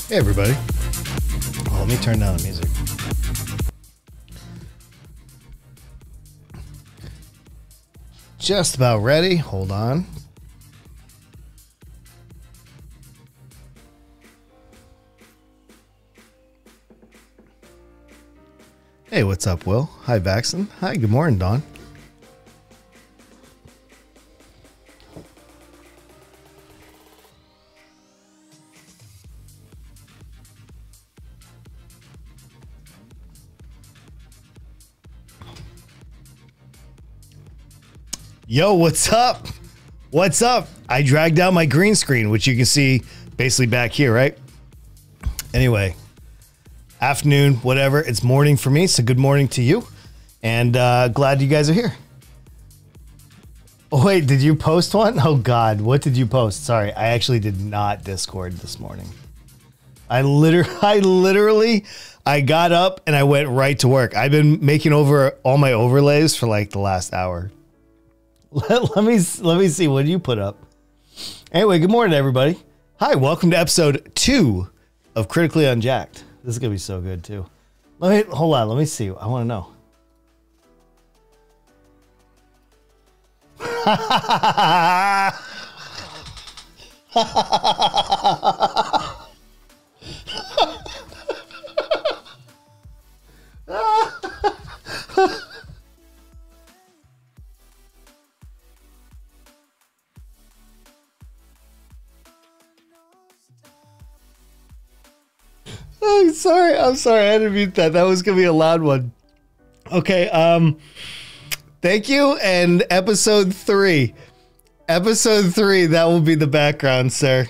Hey everybody. Oh, let me turn down the music. Just about ready. Hold on. Hey, what's up, Will? Hi, Baxton. Hi, good morning, Dawn. Yo, what's up? What's up? I dragged out my green screen, which you can see basically back here, right? Anyway, afternoon, whatever. It's morning for me, so good morning to you. And glad you guys are here. Oh, wait, did you post one? Oh, God, what did you post? Sorry, I actually did not Discord this morning. I literally got up and I went right to work. I've been making over all my overlays for like the last hour. Let me see. What did you put up? Anyway, good morning, everybody. Hi, welcome to episode 2 of Critically Unjacked. This is gonna be so good too. Hold on. Let me see. I want to know. I'm sorry. I had to mute that. That was gonna be a loud one. Okay. Thank you. And episode 3. Episode 3. That will be the background, sir.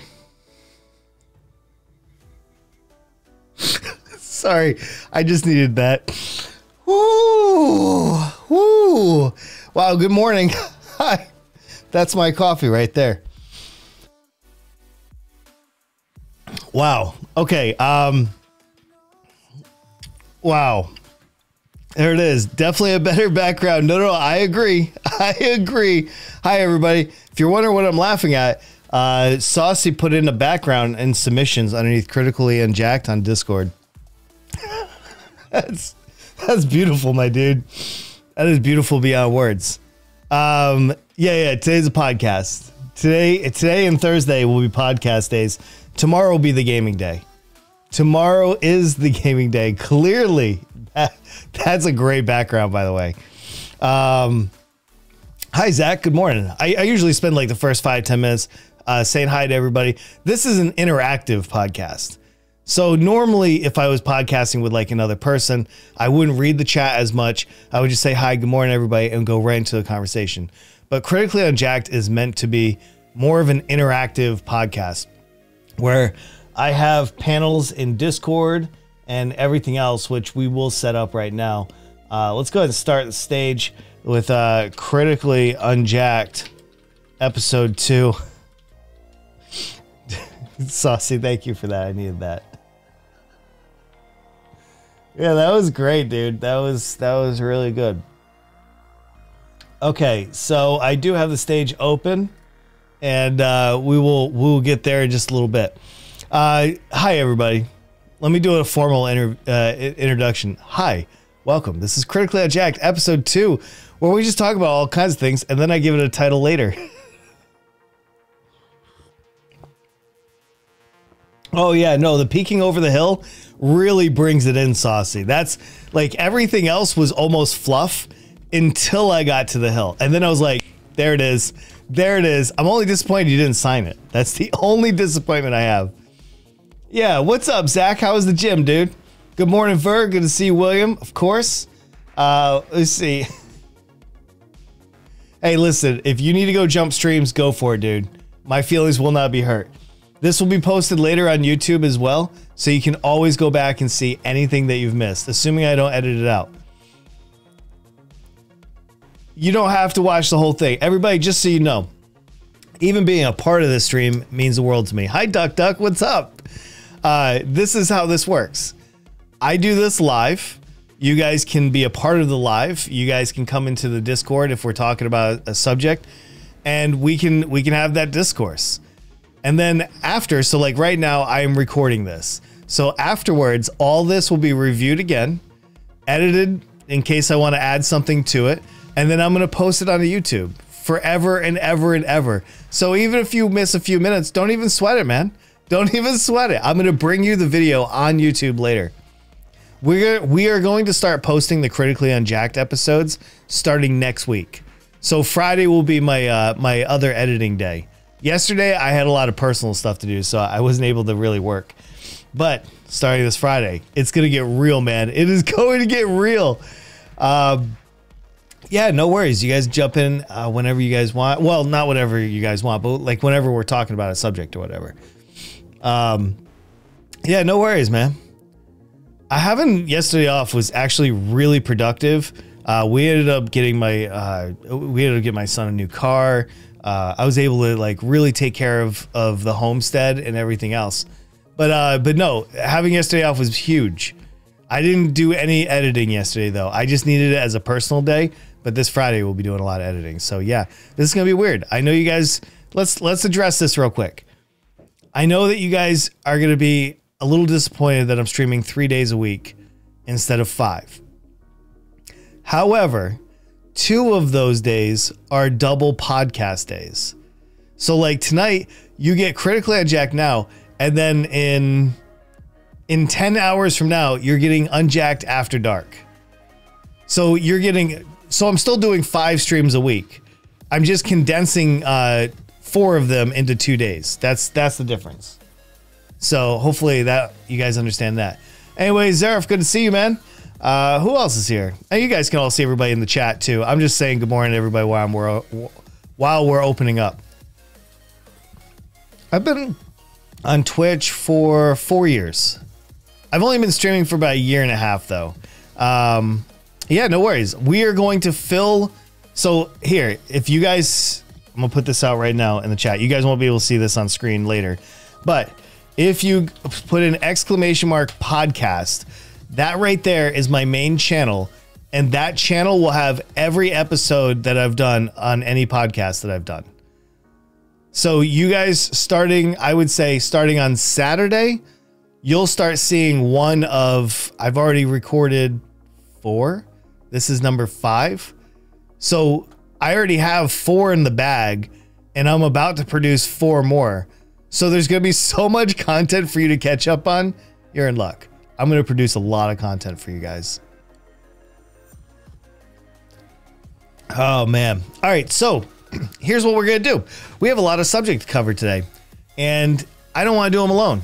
Sorry. I just needed that. Woo. Woo. Wow. Good morning. Hi. That's my coffee right there. Wow. Okay. Wow. There it is. Definitely a better background. No, I agree. I agree. Hi, everybody. If you're wondering what I'm laughing at, Saucy put in a background in submissions underneath Critically Unjacked on Discord. That's beautiful, my dude. That is beautiful beyond words. Yeah. Today's a podcast. Today and Thursday will be podcast days. Tomorrow will be the gaming day. Tomorrow is the gaming day. Clearly, that's a great background, by the way. Hi, Zach. Good morning. I usually spend like the first 5-10 minutes saying hi to everybody. This is an interactive podcast. So normally, if I was podcasting with like another person, I wouldn't read the chat as much. I would just say hi, good morning, everybody, and go right into the conversation. But Critically Unjacked is meant to be more of an interactive podcast where I have panels in Discord and everything else, which we will set up right now. Let's go ahead and start the stage with Critically Unjacked episode 2. Saucy, thank you for that. I needed that. Yeah, that was great, dude. That was really good. Okay, so I do have the stage open, and we'll get there in just a little bit. Hi, everybody. Let me do a formal introduction. Hi, welcome. This is Critically Unjacked, episode 2, where we just talk about all kinds of things, and then I give it a title later. Oh, yeah, no, the peeking over the hill really brings it in, Saucy. That's like everything else was almost fluff until I got to the hill. And then I was like, there it is. There it is. I'm only disappointed you didn't sign it. That's the only disappointment I have. Yeah, what's up, Zach? How was the gym, dude? Good morning, Ver. Good to see you, William, of course. Let's see. Hey, listen, if you need to go jump streams, go for it, dude. My feelings will not be hurt. This will be posted later on YouTube as well, so you can always go back and see anything that you've missed, assuming I don't edit it out. You don't have to watch the whole thing. Everybody, just so you know, even being a part of this stream means the world to me. Hi, Duck Duck. What's up? This is how this works. I do this live. You guys can be a part of the live. You guys can come into the Discord if we're talking about a subject, and we can have that discourse. And then after, so like right now, I am recording this. So afterwards, all this will be reviewed again, edited in case I want to add something to it, and then I'm going to post it on YouTube forever and ever and ever. So even if you miss a few minutes, don't even sweat it, man. Don't even sweat it. I'm going to bring you the video on YouTube later. We are going to start posting the Critically Unjacked episodes starting next week. So Friday will be my my other editing day. Yesterday, I had a lot of personal stuff to do, so I wasn't able to really work. But starting this Friday, it's going to get real, man. It is going to get real. Yeah, no worries. You guys jump in whenever you guys want. Well, not whenever you guys want, but like whenever we're talking about a subject or whatever. Yeah, no worries, man. Having yesterday off was actually really productive. We ended up getting my son a new car. I was able to like really take care of the homestead and everything else. But no, having yesterday off was huge. I didn't do any editing yesterday though. I just needed it as a personal day. But this Friday we'll be doing a lot of editing. So yeah, this is gonna be weird. I know you guys. Let's address this real quick. I know that you guys are gonna be a little disappointed that I'm streaming 3 days a week instead of 5. However, 2 of those days are double podcast days. So like tonight, you get Critically Unjacked now, and then in 10 hours from now, you're getting Unjacked After Dark. So I'm still doing 5 streams a week. I'm just condensing 4 of them into 2 days. That's the difference. So hopefully that you guys understand that. Anyway, Zaref, good to see you, man. Who else is here? And you guys can all see everybody in the chat too. I'm just saying good morning to everybody while we're opening up. I've been on Twitch for 4 years. I've only been streaming for about 1.5 years though. Yeah, no worries. We are going to fill. So here, if you guys, I'm gonna put this out right now in the chat. You guys won't be able to see this on screen later, but if you put an !podcast, that right there is my main channel, and that channel will have every episode that I've done on any podcast that I've done. So you guys I would say starting on Saturday, you'll start seeing one of, I've already recorded 4. This is number 5. So I already have 4 in the bag, and I'm about to produce 4 more. So there's going to be so much content for you to catch up on. You're in luck. I'm going to produce a lot of content for you guys. Oh, man. All right. So here's what we're going to do. We have a lot of subject to cover today, and I don't want to do them alone.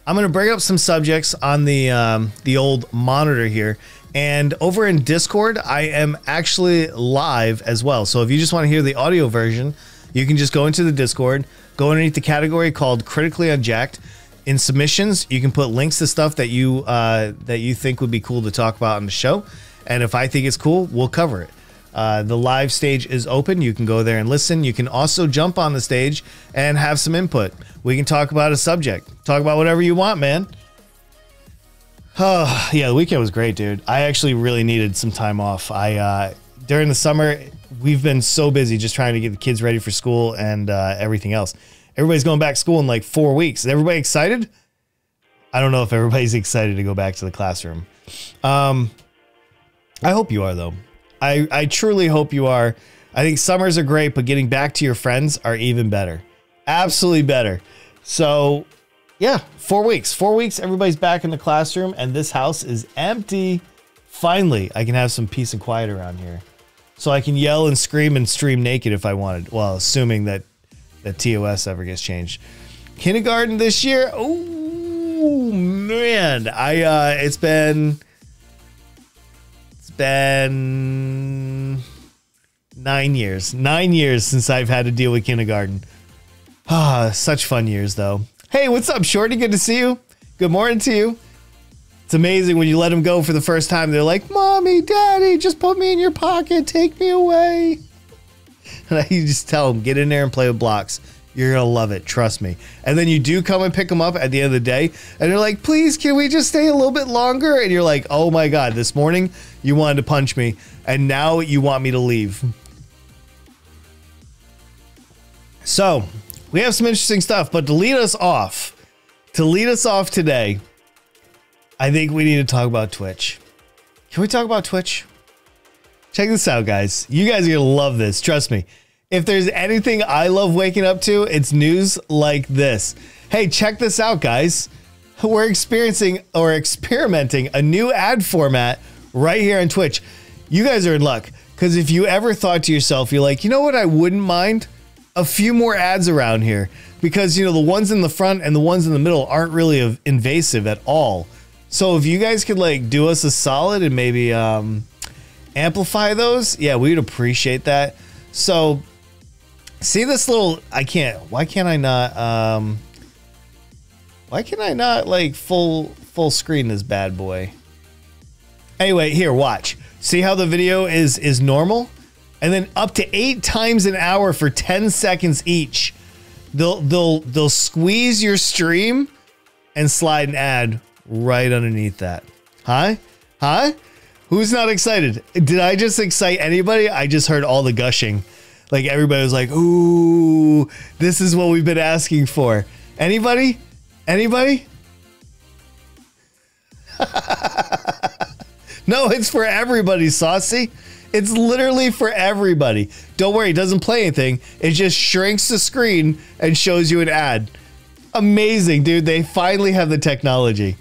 I'm going to bring up some subjects on the old monitor here. And over in Discord, I am actually live as well. So if you just want to hear the audio version, you can just go into the Discord, go underneath the category called Critically Unjacked. In submissions, you can put links to stuff that you think would be cool to talk about on the show. And if I think it's cool, we'll cover it. The live stage is open. You can go there and listen. You can also jump on the stage and have some input. We can talk about a subject. Talk about whatever you want, man. Oh, yeah, the weekend was great, dude. I actually really needed some time off. During the summer, we've been so busy just trying to get the kids ready for school and everything else. Everybody's going back to school in like 4 weeks. Is everybody excited? I don't know if everybody's excited to go back to the classroom. I hope you are, though. I truly hope you are. I think summers are great, but getting back to your friends are even better. Absolutely better. So, yeah, 4 weeks. 4 weeks, everybody's back in the classroom, and this house is empty. Finally, I can have some peace and quiet around here. So I can yell and scream and stream naked if I wanted. Well, assuming that TOS ever gets changed. Kindergarten this year? Oh, man. It's been 9 years. 9 years since I've had to deal with kindergarten. Ah, such fun years, though. Hey, what's up, Shorty? Good to see you. Good morning to you. It's amazing when you let them go for the first time. They're like, Mommy, Daddy, just put me in your pocket. Take me away. And you just tell them, get in there and play with blocks. You're going to love it. Trust me. And then you do come and pick them up at the end of the day. And they're like, please, can we just stay a little bit longer? And you're like, oh my God, this morning you wanted to punch me. And now you want me to leave. So we have some interesting stuff, but to lead us off today, I think we need to talk about Twitch. Can we talk about Twitch? Check this out, guys. You guys are going to love this. Trust me. If there's anything I love waking up to, it's news like this. Hey, check this out, guys. We're experiencing or experimenting a new ad format right here on Twitch. You guys are in luck, because if you ever thought to yourself, you're like, you know what, I wouldn't mind? A few more ads around here, because, you know, the ones in the front and the ones in the middle aren't really invasive at all. So if you guys could like do us a solid and maybe amplify those, yeah, we'd appreciate that. So see this little, why can't I not like full screen this bad boy? Anyway, here, watch. See how the video is normal? And then up to 8 times an hour for 10 seconds each. They'll squeeze your stream and slide an ad right underneath that. Huh? Who's not excited? Did I just excite anybody? I just heard all the gushing. Like everybody was like, ooh, this is what we've been asking for. Anybody? No, it's for everybody, Saucy. It's literally for everybody. Don't worry, it doesn't play anything. It just shrinks the screen and shows you an ad. Amazing, dude. They finally have the technology.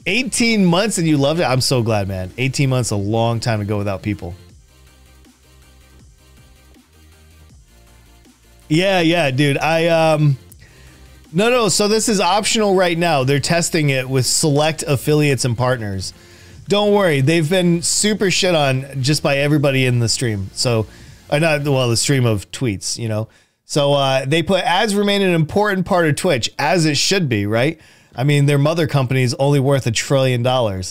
18 months and you loved it? I'm so glad, man. 18 months, a long time to go without people. Yeah, dude. No. So this is optional right now. They're testing it with select affiliates and partners. Don't worry. They've been super shit on just by everybody in the stream. So, the stream of tweets, you know. So they put ads remain an important part of Twitch, as it should be, right? I mean, their mother company is only worth $1 trillion.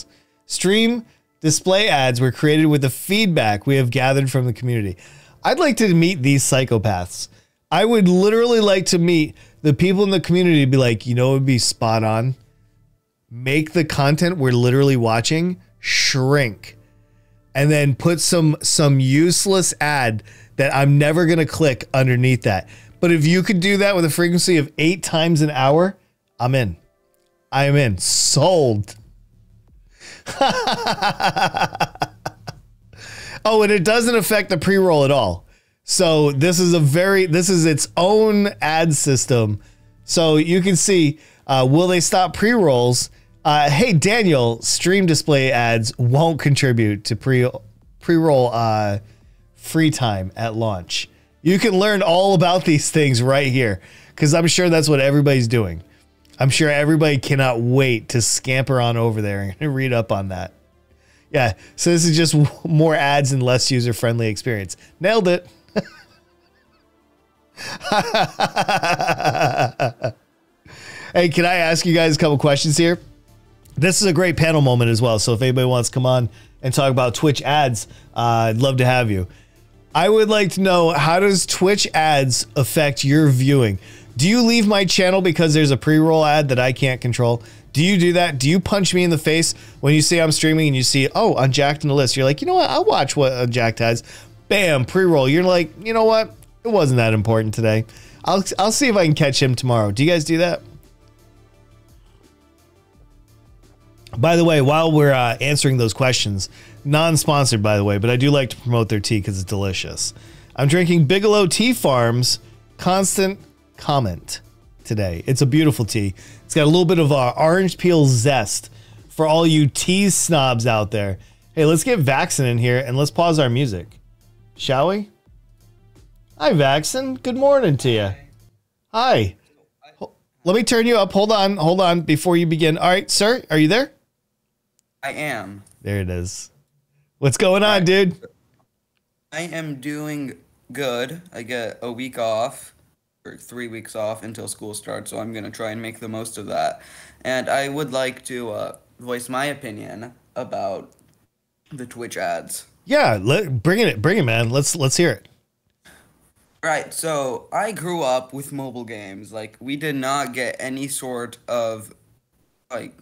Stream display ads were created with the feedback we have gathered from the community. I'd like to meet these psychopaths. I would literally like to meet the people in the community to be like, you know, it would be spot on. Make the content we're literally watching shrink, and then put some useless ad that I'm never going to click underneath that. But if you could do that with a frequency of 8 times an hour, I'm in. I am in. Sold. Oh, and it doesn't affect the pre-roll at all. So this is its own ad system. So you can see, will they stop pre-rolls? Hey, Daniel, stream display ads won't contribute to pre-roll free time at launch. You can learn all about these things right here, because I'm sure that's what everybody's doing. I'm sure everybody cannot wait to scamper on over there and read up on that. Yeah, so this is just more ads and less user-friendly experience. Nailed it. Hey, can I ask you guys a couple questions here? This is a great panel moment as well. So if anybody wants to come on and talk about Twitch ads, I'd love to have you. I would like to know, how does Twitch ads affect your viewing? Do you leave my channel because there's a pre-roll ad that I can't control? Do you do that? Do you punch me in the face when you see I'm streaming and you see, oh, Unjacked in the list? You're like, you know what? I'll watch what Unjacked has. Bam, pre-roll. You're like, you know what? It wasn't that important today. I'll see if I can catch him tomorrow. Do you guys do that? By the way, while we're answering those questions, non-sponsored by the way, but I do like to promote their tea because it's delicious. I'm drinking Bigelow Tea Farm's Constant Comment today. It's a beautiful tea. It's got a little bit of orange peel zest for all you tea snobs out there. Hey, let's get Vaxen in here and let's pause our music. Shall we? Hi, Vaxen. Good morning to you. Hi. Let me turn you up. Hold on before you begin. All right, sir, are you there? I am. There it is. What's going on, dude? I am doing good. I get a week off, or 3 weeks off until school starts, so I'm going to try and make the most of that. And I would like to voice my opinion about the Twitch ads. Yeah, bring it, man. Let's hear it. Right, so I grew up with mobile games. Like, we did not get any sort of, like,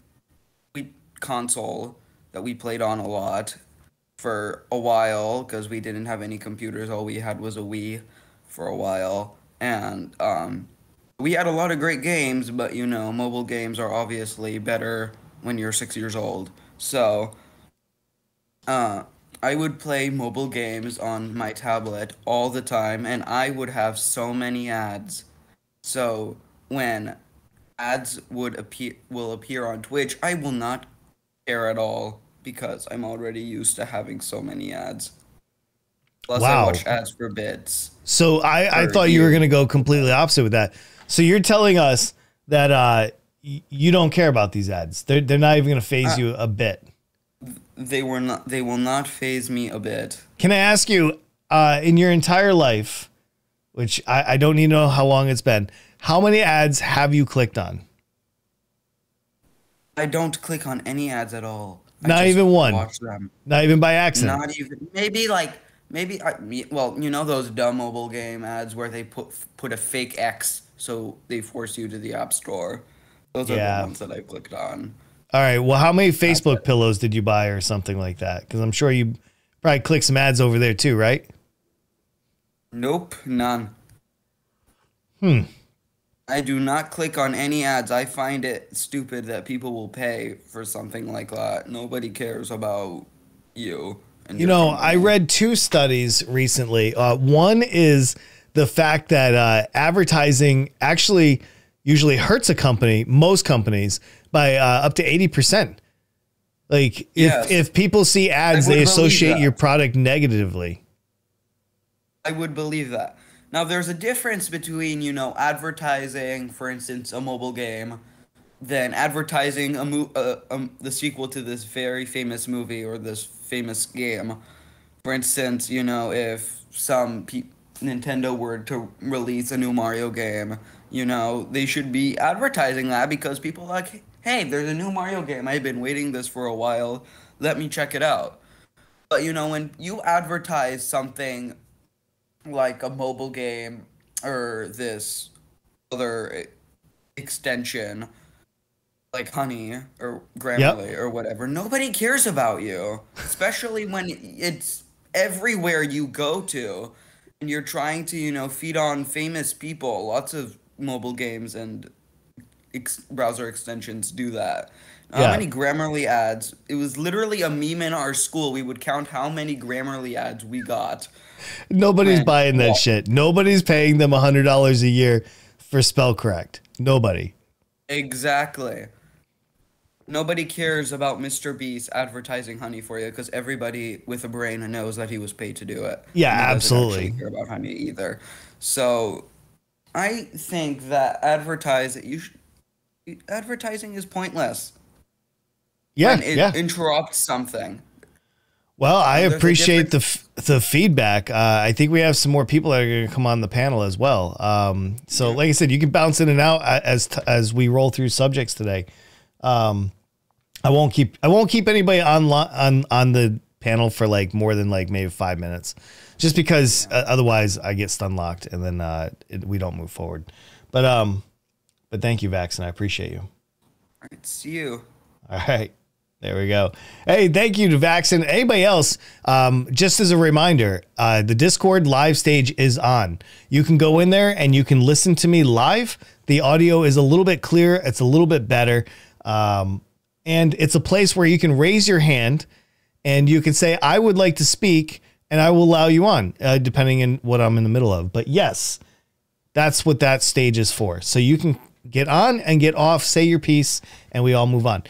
console that we played on a lot for a while because we didn't have any computers. All we had was a Wii for a while. And We had a lot of great games, but mobile games are obviously better when you're 6 years old. So, uh, I would play mobile games on my tablet all the time, and I would have so many ads. So, when ads will appear on Twitch, I will not care at all because I'm already used to having so many ads. Plus, I Wow. watch ads for bits So I for thought you were going to years. go completely opposite with that. So you're telling us that you don't care about these ads. They're not even going to phase Uh, you a bit. they will not phase me a bit. Can I ask you, in your entire life, which I don't need to know how long it's been, how many ads have you clicked on? I don't click on any ads at all. I Not just even one. watch them. Not even by accident. Not even maybe well, those dumb mobile game ads where they put a fake X so they force you to the app store. Those are the Yeah. ones that I clicked on. All right. Well, how many That's Facebook it. pillows did you buy or something like that? Because I'm sure you probably click some ads over there too, right? Nope, none. Hmm. I do not click on any ads. I find it stupid that people will pay for something like that. Nobody cares about you and You your know, I company. read two studies recently. One is the fact that advertising actually usually hurts a company, most companies, by up to 80%. Like Yes, if people see I ads, they would believe associate your that. product negatively. I would believe that. Now, there's a difference between, advertising, for instance, a mobile game, than advertising the sequel to this very famous movie or this famous game. For instance, if Nintendo were to release a new Mario game, they should be advertising that because people are like, hey, there's a new Mario game. I've been waiting this for a while. Let me check it out. But when you advertise something like a mobile game or this other extension like Honey or Yep. Grammarly or whatever, nobody cares about you, especially when it's everywhere you go to and you're trying to, feed on famous people. Lots of mobile games and browser extensions do that. How Yeah. many Grammarly ads? It was literally a meme in our school. We would count how many Grammarly ads we got Nobody's when buying that shit. Nobody's paying them $100 a year for spell correct. Nobody. exactly. Nobody cares about Mr. Beast advertising honey for you because everybody with a brain knows that he was paid to do it. Yeah, And he doesn't actually absolutely. care about honey either. So I think that advertising is pointless Yeah, when it yeah. interrupts something. Well, I There's a appreciate difference. the feedback. I think we have some more people that are going to come on the panel as well. So, Yeah. like I said, you can bounce in and out as we roll through subjects today. Um, I won't keep anybody on the panel for like more than like maybe 5 minutes, just because Yeah. otherwise I get stun locked and then we don't move forward. But thank you, Vax, and I appreciate you. All right, see you. All right. There we go. Hey, thank you to Vax and anybody else. Just as a reminder, the Discord live stage is on. You can go in there and you can listen to me live. The audio is a little bit clearer. It's a little bit better. And it's a place where you can raise your hand and you can say, I would like to speak, and I will allow you on, depending on what I'm in the middle of. But yes, that's what that stage is for. So you can get on and get off, say your piece, and we all move on.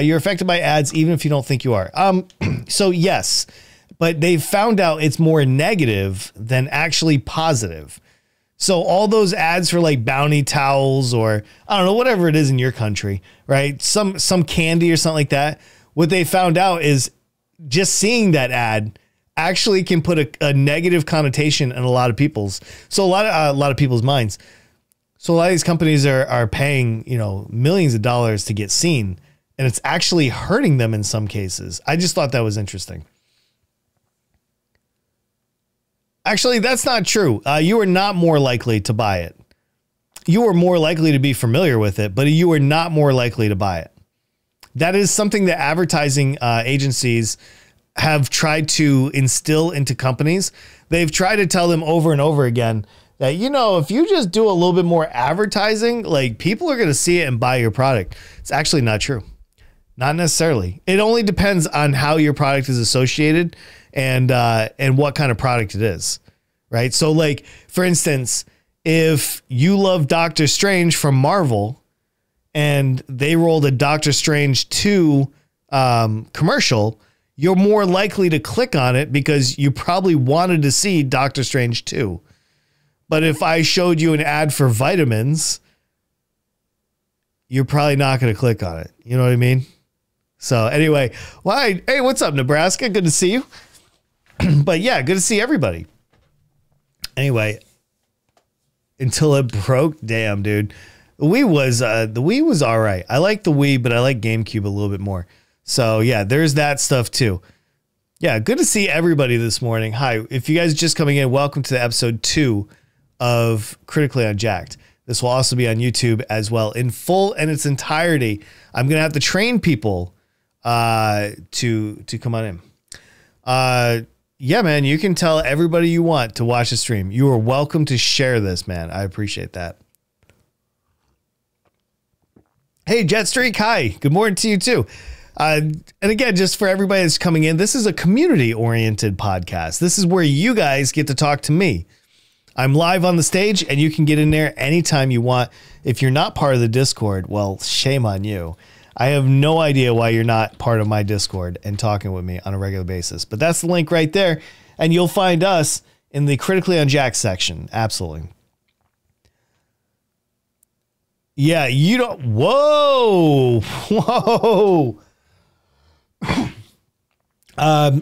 You're affected by ads, even if you don't think you are. So yes, but they've found out it's more negative than actually positive. So all those ads for like bounty towels or I don't know, whatever it is in your country, right? Some candy or something like that. What they found out is just seeing that ad actually can put a negative connotation in a lot of people's. So a lot of people's minds. So a lot of these companies are paying, millions of dollars to get seen, and it's actually hurting them in some cases. I just thought that was interesting. Actually, that's not true. You are not more likely to buy it. You are more likely to be familiar with it, but you are not more likely to buy it. That is something that advertising agencies have tried to instill into companies. They've tried to tell them over and over again that, you know, if you just do a little bit more advertising, like people are going to see it and buy your product. It's actually not true. Not necessarily. It only depends on how your product is associated and what kind of product it is, right? So like, for instance, if you love Doctor Strange from Marvel and they rolled a Doctor Strange 2 commercial, you're more likely to click on it because you probably wanted to see Doctor Strange 2. But if I showed you an ad for vitamins, you're probably not going to click on it. You know what I mean? So anyway, hey, what's up, Nebraska? Good to see you. But yeah, good to see everybody. Anyway, until it broke, damn, dude. The Wii was all right. I like the Wii, but I like GameCube a little bit more. So yeah, there's that stuff too. Yeah, good to see everybody this morning. Hi, if you guys are just coming in, welcome to episode 2 of Critically Unjacked. This will also be on YouTube as well in full in its entirety. I'm gonna have to train people to come on in. Yeah, man, you can tell everybody you want to watch the stream. You are welcome to share this, man. I appreciate that. Hey, Jetstreak, hi. Good morning to you too. And again, just for everybody that's coming in, this is a community-oriented podcast. This is where you guys get to talk to me. I'm live on the stage, and you can get in there anytime you want. If you're not part of the Discord, well, shame on you. I have no idea why you're not part of my Discord and talking with me on a regular basis. But that's the link right there, and you'll find us in the Critically Unjacked section. Absolutely. Yeah, you don't... Whoa! Whoa! I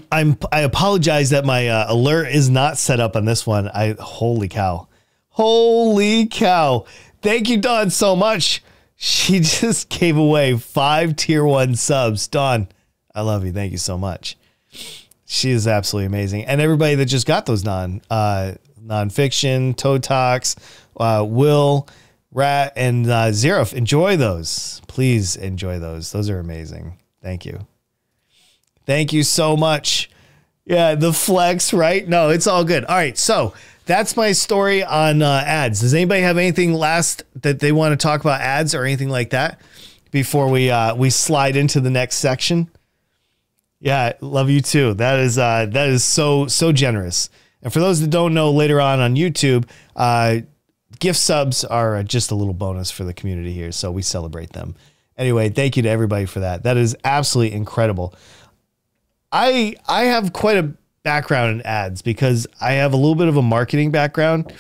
apologize that my alert is not set up on this one. Holy cow. Holy cow. Thank you, Dawn, so much. She just gave away 5 tier 1 subs. Dawn, I love you. Thank you so much. She is absolutely amazing. And everybody that just got those nonfiction, Toe Talks, Will, Rat, and Zero, enjoy those. Please enjoy those. Those are amazing. Thank you. Thank you so much. Yeah, the flex, right? No, it's all good. All right, so that's my story on ads. Does anybody have anything last that they want to talk about ads or anything like that before we slide into the next section? Yeah, love you too. That is so generous. And for those that don't know, later on YouTube, gift subs are just a little bonus for the community here, so we celebrate them. Anyway, thank you to everybody for that. That is absolutely incredible. I have quite a background in ads because I have a little bit of a marketing background.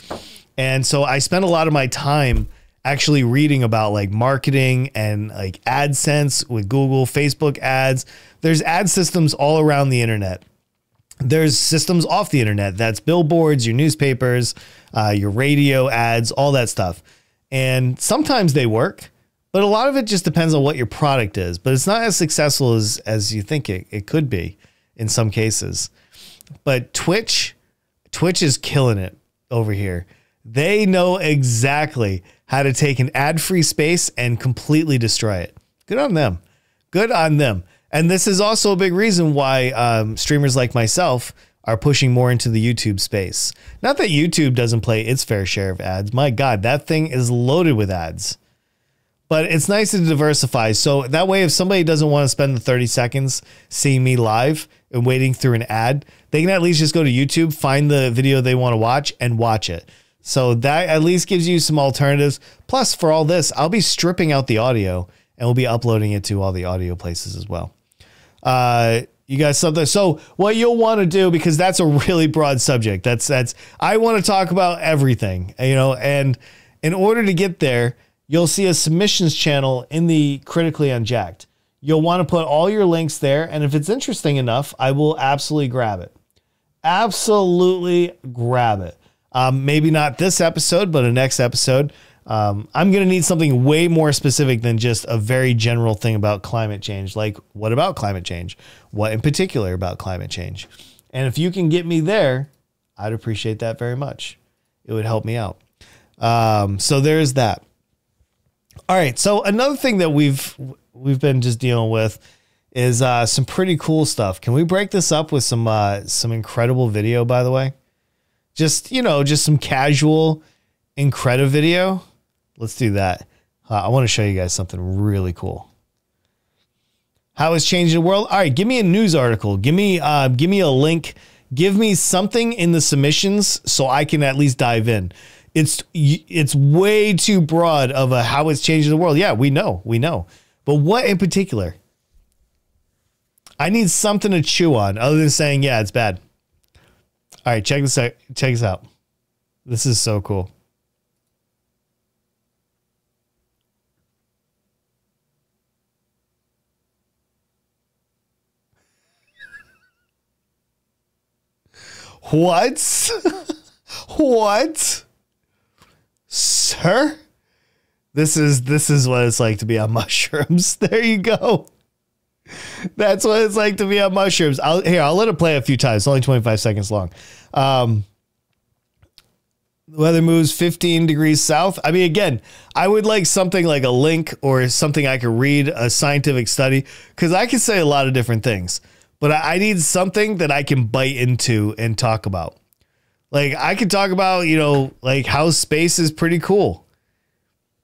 And so I spend a lot of my time actually reading about like marketing and like AdSense with Google, Facebook ads. There's ad systems all around the internet. There's systems off the internet. That's billboards, your newspapers, your radio ads, all that stuff. And sometimes they work, but a lot of it just depends on what your product is. But it's not as successful as you think it could be in some cases. But Twitch is killing it over here. They know exactly how to take an ad-free space and completely destroy it. Good on them. Good on them. And this is also a big reason why streamers like myself are pushing more into the YouTube space. Not that YouTube doesn't play its fair share of ads. My God, that thing is loaded with ads. But it's nice to diversify. So that way, if somebody doesn't want to spend the 30 seconds seeing me live and waiting through an ad, they can at least just go to YouTube, find the video they want to watch, and watch it. So that at least gives you some alternatives. Plus, for all this, I'll be stripping out the audio, and we'll be uploading it to all the audio places as well. You guys, something. So what you'll want to do, because that's a really broad subject. That's I want to talk about everything, you know, and in order to get there, you'll see a submissions channel in the Critically Unjacked. You'll want to put all your links there. And if it's interesting enough, I will absolutely grab it. Absolutely grab it. Maybe not this episode, but a next episode. I'm going to need something way more specific than just a very general thing about climate change. Like, what about climate change? What in particular about climate change? And if you can get me there, I'd appreciate that very much. It would help me out. So there's that. All right. So another thing that we've been just dealing with is some pretty cool stuff. Can we break this up with some incredible video, by the way? Just, just some casual Incredible video. Let's do that. I want to show you guys something really cool. How it's changing the world. All right, give me a news article. Give me a link. Give me something in the submissions so I can at least dive in. It's way too broad of a how it's changing the world. Yeah, we know. But what in particular? I need something to chew on other than saying, yeah, it's bad. All right, check this out. Check this out. This is so cool. What? What? Sir? This is what it's like to be on mushrooms. There you go. That's what it's like to be on mushrooms. I'll let it play a few times. It's only 25 seconds long. The weather moves 15 degrees south. I mean, again, I would like something like a link or something I could read, a scientific study, because I can say a lot of different things, but I need something that I can bite into and talk about. Like I could talk about, like how space is pretty cool,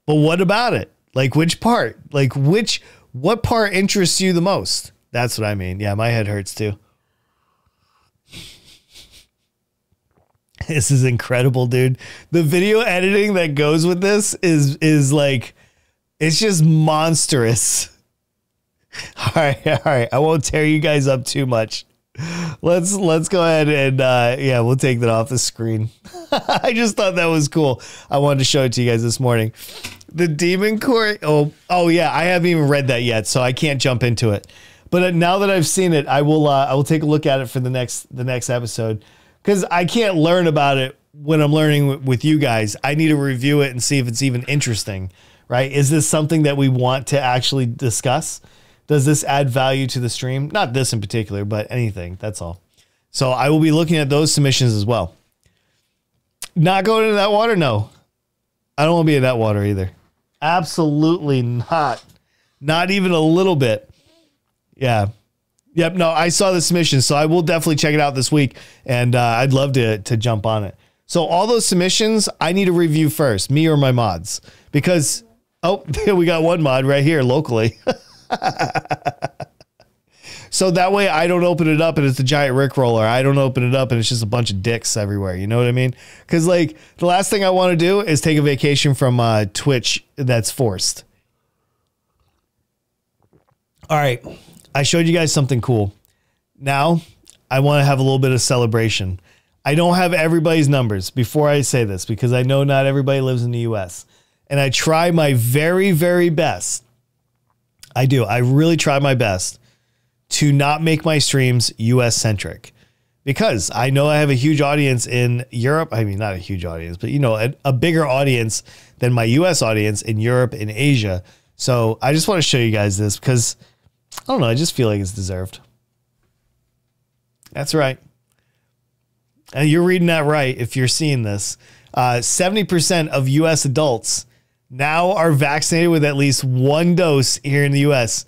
but what about it? Like which part? Like what part interests you the most? That's what I mean. Yeah, my head hurts too. This is incredible, dude. The video editing that goes with this is like, it's just monstrous. All right. I won't tear you guys up too much. Let's go ahead and we'll take that off the screen. I just thought that was cool. I wanted to show it to you guys this morning. The Demon Court. Oh yeah, I haven't even read that yet, so I can't jump into it. But now that I've seen it, I will take a look at it for the next episode, because I can't learn about it when I'm learning with you guys. I need to review it and see if it's even interesting, right? Is this something that we want to actually discuss? Does this add value to the stream? Not this in particular, but anything. That's all. So I will be looking at those submissions as well. Not going into that water? No. I don't want to be in that water either. Absolutely not. Not even a little bit. Yeah. Yep. No, I saw the submission, so I will definitely check it out this week, and I'd love to jump on it. So all those submissions, I need to review first, me or my mods, because, we got one mod right here locally. So that way I don't open it up and it's a giant Rickroller. I don't open it up and it's just a bunch of dicks everywhere. You know what I mean? Because like the last thing I want to do is take a vacation from Twitch that's forced. All right. I showed you guys something cool. Now I want to have a little bit of celebration. I don't have everybody's numbers before I say this, because I know not everybody lives in the US. And I try my very, very best. I do. I really try my best to not make my streams US centric, because I know I have a huge audience in Europe. I mean, not a huge audience, but a bigger audience than my US audience in Europe and Asia. So I just want to show you guys this because I don't know. I just feel like it's deserved. That's right. And you're reading that right. If you're seeing this, 70% of US adults now are vaccinated with at least one dose here in the US.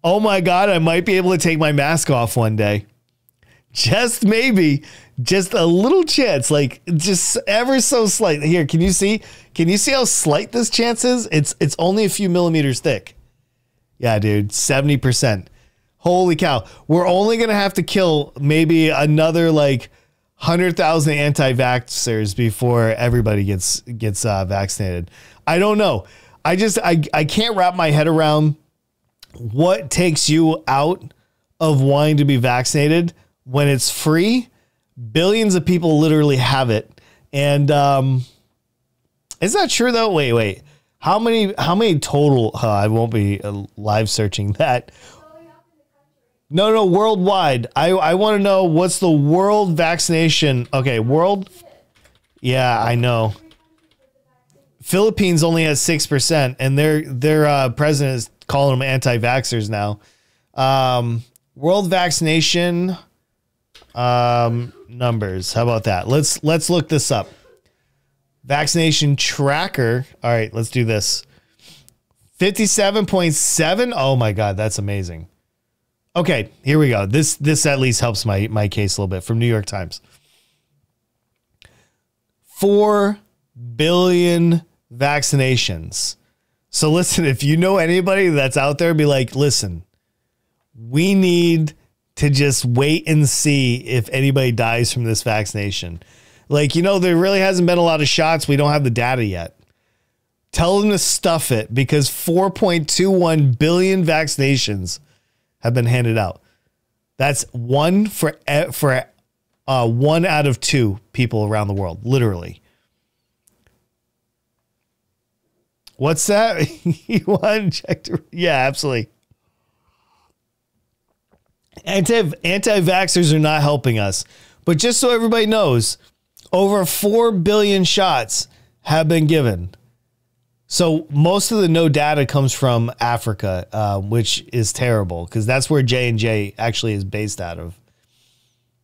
Oh my God, I might be able to take my mask off one day. Just maybe, just a little chance, like just ever so slight. Here, can you see how slight this chance is? It's only a few millimeters thick. Yeah, dude, 70%. Holy cow. We're only going to have to kill maybe another like 100,000 anti-vaxxers before everybody gets vaccinated. I don't know. I can't wrap my head around what takes you out of wanting to be vaccinated when it's free. Billions of people literally have it. And is that true though? Wait. How many total? I won't be live searching that. No, worldwide. I want to know what's the world vaccination. Okay, world. Yeah, I know. Philippines only has 6%, and their president is calling them anti-vaxxers now. World vaccination numbers. How about that? Let's look this up. Vaccination tracker. All right, let's do this. 57.7. Oh my God, that's amazing. Okay, here we go. This at least helps my case a little bit, from New York Times. 4 billion vaccinations. So listen, if you know anybody that's out there, be like, listen, we need to just wait and see if anybody dies from this vaccination. Like, there really hasn't been a lot of shots. We don't have the data yet. Tell them to stuff it, because 4.21 billion vaccinations have been handed out. That's one for 1 out of 2 people around the world, literally. What's that? You want to check? Yeah, absolutely. Anti-vaxxers are not helping us. But just so everybody knows, over 4 billion shots have been given. So most of the no data comes from Africa, which is terrible because that's where J&J actually is based out of.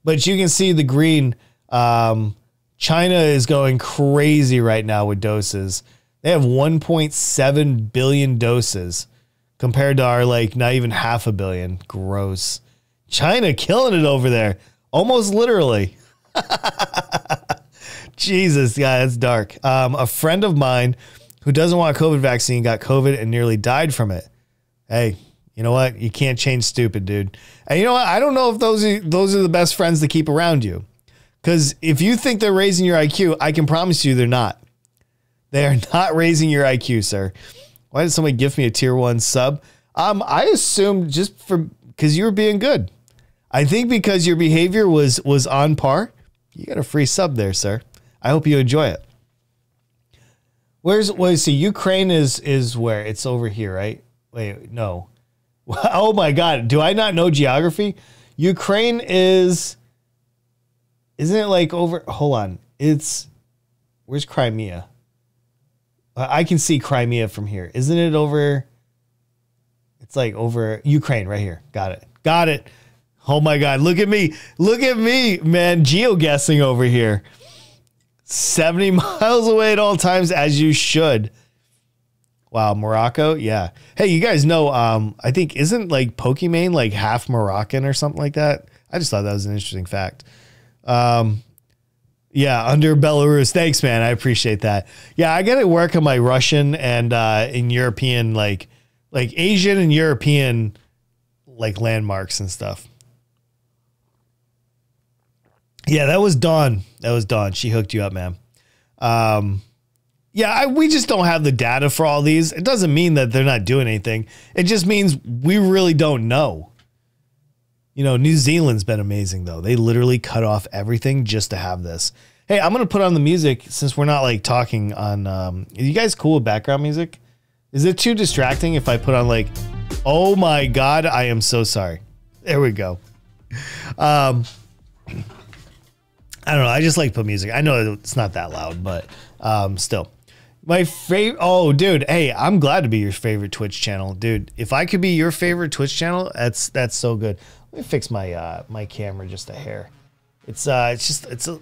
But you can see the green. China is going crazy right now with doses. They have 1.7 billion doses compared to our not even 500 million. Gross. China killing it over there. Almost literally. Jesus, yeah, that's dark. A friend of mine who doesn't want a COVID vaccine got COVID and nearly died from it. Hey, you know what? You can't change stupid, dude. And you know what? I don't know if those are the best friends to keep around you. Because if you think they're raising your IQ, I can promise you they're not. They are not raising your IQ, sir. Why did somebody give me a tier 1 sub? I assumed just because you were being good. I think because your behavior was on par, you got a free sub there, sir. I hope you enjoy it. So Ukraine is where? It's over here, right? Wait, no. Oh my God. Do I not know geography? Ukraine isn't it over? Hold on. Where's Crimea? I can see Crimea from here. Isn't it over? It's over Ukraine right here. Got it. Oh my God. Look at me, man. Geoguessing over here. 70 miles away at all times, as you should. Wow. Morocco. Yeah. Hey, you guys know, I think isn't Pokimane half Moroccan or something like that? I just thought that was an interesting fact. Yeah, under Belarus. Thanks, man. I appreciate that. Yeah, I got to work on my Russian and in European, like Asian and European, landmarks and stuff. Yeah, that was Dawn. She hooked you up, man. Yeah, we just don't have the data for all these. It doesn't mean that they're not doing anything. It just means we really don't know. New Zealand's been amazing, though. They literally cut off everything just to have this. Hey, I'm going to put on the music since we're not talking on. Are you guys cool with background music? Is it too distracting if I put on oh my God, I am so sorry. There we go. I don't know. I just like to put music. I know it's not that loud, but still. My favorite. Oh, dude. Hey, I'm glad to be your favorite Twitch channel, dude. If I could be your favorite Twitch channel, that's so good. Let me fix my my camera just a hair. It's still.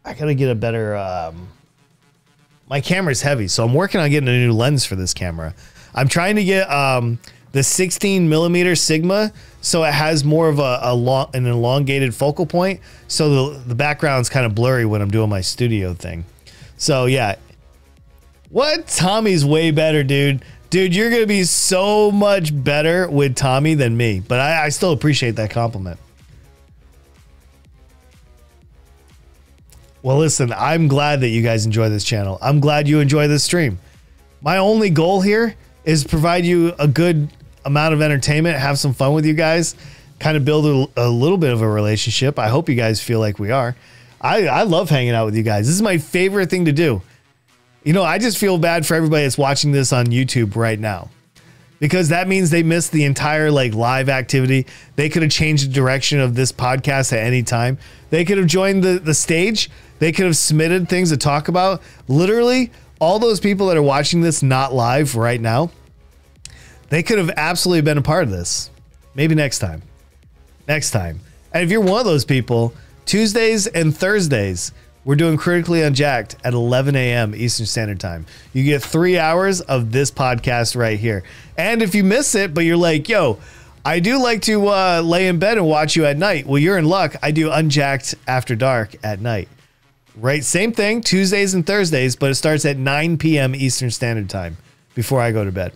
I gotta get a better. My camera's heavy, so I'm working on getting a new lens for this camera. I'm trying to get the 16 millimeter Sigma, so it has more of an elongated focal point, so the background's kind of blurry when I'm doing my studio thing. So yeah, what? Tommy's way better, dude. Dude, you're gonna be so much better with Tommy than me, but I still appreciate that compliment. Well, listen, I'm glad that you guys enjoy this channel. I'm glad you enjoy this stream. My only goal here is provide you a good amount of entertainment, have some fun with you guys, kind of build a little bit of a relationship. I hope you guys feel like we are. I love hanging out with you guys. This is my favorite thing to do. I just feel bad for everybody that's watching this on YouTube right now, because that means they missed the entire live activity. They could have changed the direction of this podcast at any time. They could have joined the stage. They could have submitted things to talk about. Literally, all those people that are watching this not live right now, they could have absolutely been a part of this. Maybe next time. Next time. And if you're one of those people, Tuesdays and Thursdays, we're doing Critically Unjacked at 11 a.m. Eastern Standard Time. You get 3 hours of this podcast right here. And if you miss it, but you're like, yo, I do like to lay in bed and watch you at night. Well, you're in luck. I do Unjacked After Dark at night. Right, same thing, Tuesdays and Thursdays, but it starts at 9 p.m. Eastern Standard Time before I go to bed.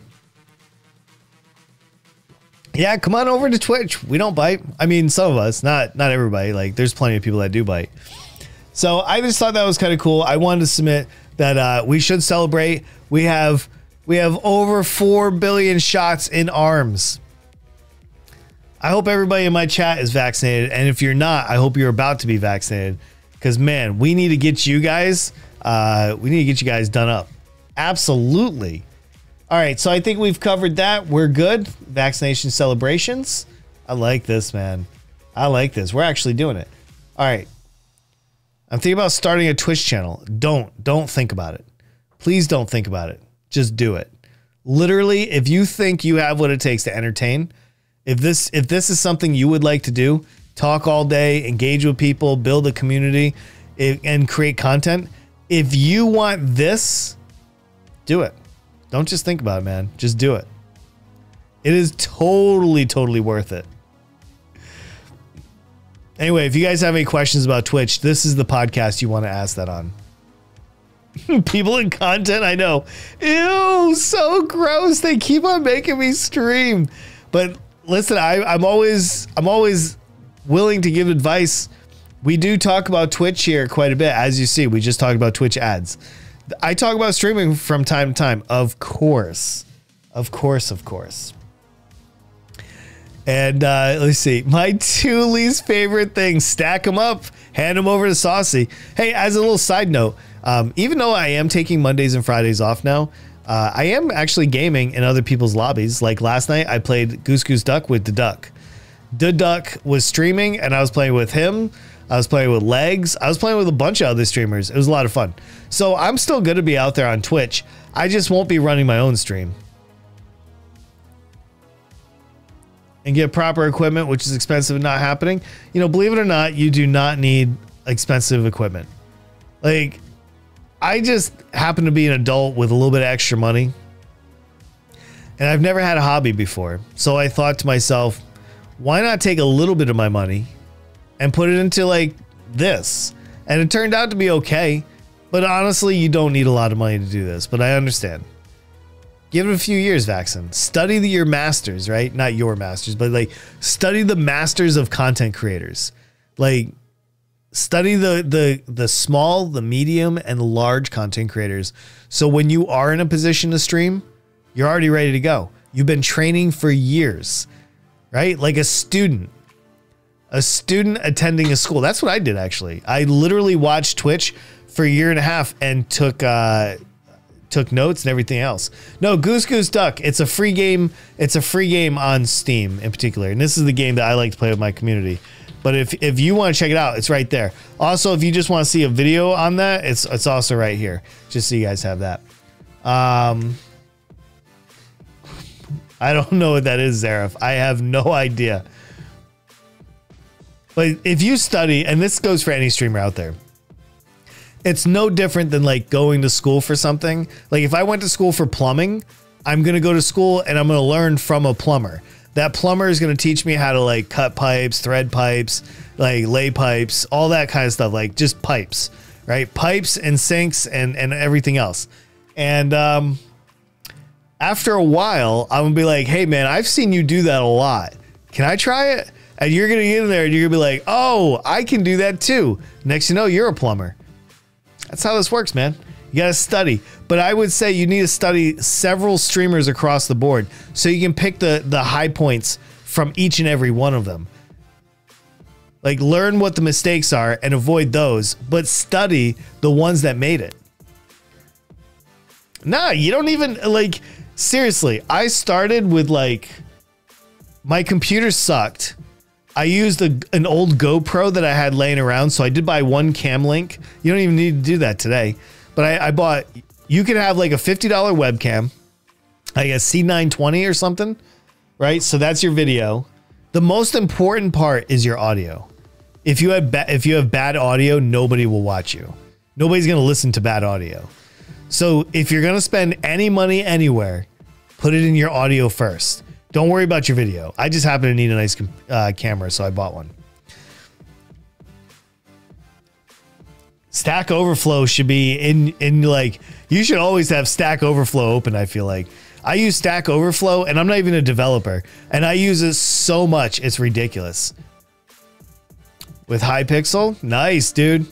Yeah, come on over to Twitch. We don't bite. I mean, some of us, not everybody. Like, there's plenty of people that do bite. So I just thought that was kind of cool. I wanted to submit that we should celebrate. We have over 4 billion shots in arms. I hope everybody in my chat is vaccinated, and if you're not, I hope you're about to be vaccinated. Because, man, we need to get you guys, done up. Absolutely. All right, so I think we've covered that. We're good. Vaccination celebrations. I like this, man. I like this. We're actually doing it. All right. I'm thinking about starting a Twitch channel. Don't think about it. Please don't think about it. Just do it. Literally, if you think you have what it takes to entertain, if this is something you would like to do, talk all day, engage with people, build a community, and create content. If you want this, do it. Don't just think about it, man. Just do it. It is totally worth it. Anyway, if you guys have any questions about Twitch, this is the podcast you want to ask that on. People in content, I know. Ew, so gross. They keep on making me stream. But listen, I'm always willing to give advice. We do talk about Twitch here quite a bit. As you see, we just talked about Twitch ads. I talk about streaming from time to time. Of course. And let's see. My 2 least favorite things. Stack them up. Hand them over to Saucy. Hey, as a little side note, even though I am taking Mondays and Fridays off now, I am actually gaming in other people's lobbies. Like last night, I played Goose Goose Duck with the Duck. The Duck was streaming, and I was playing with him. I was playing with Legs. I was playing with a bunch of other streamers. It was a lot of fun. So I'm still going to be out there on Twitch. I just won't be running my own stream. And get proper equipment, which is expensive and not happening. You know, believe it or not, you do not need expensive equipment. Like, I just happen to be an adult with a little bit of extra money. And I've never had a hobby before. So I thought to myself, why not take a little bit of my money and put it into like this? And it turned out to be okay. But honestly, you don't need a lot of money to do this. But I understand. Give it a few years, Vaxen. Study your masters, right? Not your masters, but like study the masters of content creators. Like study the small, the medium, and the large content creators. So when you are in a position to stream, you're already ready to go. You've been training for years, right? Like a student attending a school. That's what I did, actually. I literally watched Twitch for a year and a half and took notes and everything else. No, Goose Goose Duck. It's a free game. It's a free game on Steam in particular. And this is the game that I like to play with my community. But if you want to check it out, it's right there. Also, if you just want to see a video on that, it's also right here. Just so you guys have that. I don't know what that is, Zarif. I have no idea. But if you study, and this goes for any streamer out there, it's no different than like going to school for something. Like if I went to school for plumbing, I'm going to go to school and I'm going to learn from a plumber. That plumber is going to teach me how to like cut pipes, thread pipes, like lay pipes, all that kind of stuff. Like just pipes, right? Pipes and sinks and everything else. And after a while, I'm going to be like, hey man, I've seen you do that a lot. Can I try it? And you're going to get in there and you're going to be like, oh, I can do that too. Next you know, you're a plumber. That's how this works, man. You got to study. But I would say you need to study several streamers across the board so you can pick the high points from each and every one of them. Like learn what the mistakes are and avoid those, but study the ones that made it. Nah, you don't even like, seriously, I started with like, my computer sucked. I used an old GoPro that I had laying around, so I did buy one cam link. You don't even need to do that today. But I bought, you can have like a $50 webcam, like a C920 or something, right? So that's your video. The most important part is your audio. If you have bad audio, nobody will watch you. Nobody's going to listen to bad audio. So if you're going to spend any money anywhere, put it in your audio first. Don't worry about your video. I just happen to need a nice camera, so I bought one. Stack Overflow should be in like, you should always have Stack Overflow open, I feel like. I use Stack Overflow, and I'm not even a developer, and I use it so much, it's ridiculous. With Hypixel? Nice, dude.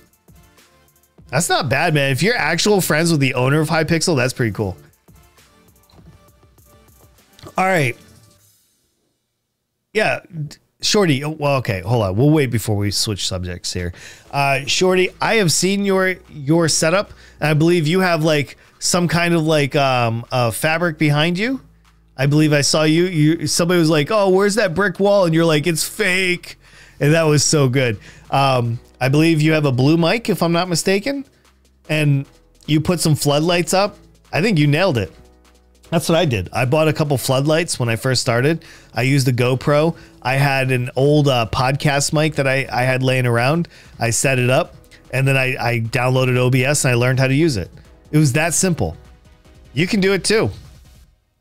That's not bad, man. If you're actual friends with the owner of Hypixel, that's pretty cool. All right. Yeah, Shorty. Well, okay, hold on. We'll wait before we switch subjects here. Shorty, I have seen your setup, and I believe you have like some kind of like fabric behind you. I believe I saw somebody was like, "Oh, where's that brick wall?" And you're like, "It's fake," and that was so good. I believe you have a blue mic, if I'm not mistaken, and you put some floodlights up. I think you nailed it. That's what I did. I bought a couple floodlights when I first started. I used a GoPro. I had an old podcast mic that I had laying around. I set it up, and then I downloaded OBS and I learned how to use it. It was that simple. You can do it too.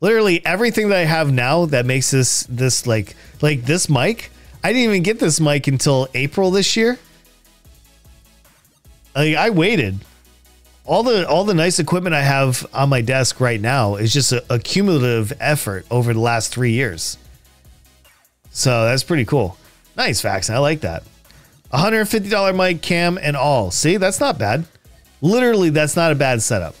Literally everything that I have now that makes this like this mic. I didn't even get this mic until April this year. Like, I waited. All the nice equipment I have on my desk right now is just a cumulative effort over the last 3 years. So that's pretty cool. Nice, Vaxxon. I like that. $150 mic, cam, and all. See, that's not bad. Literally, that's not a bad setup.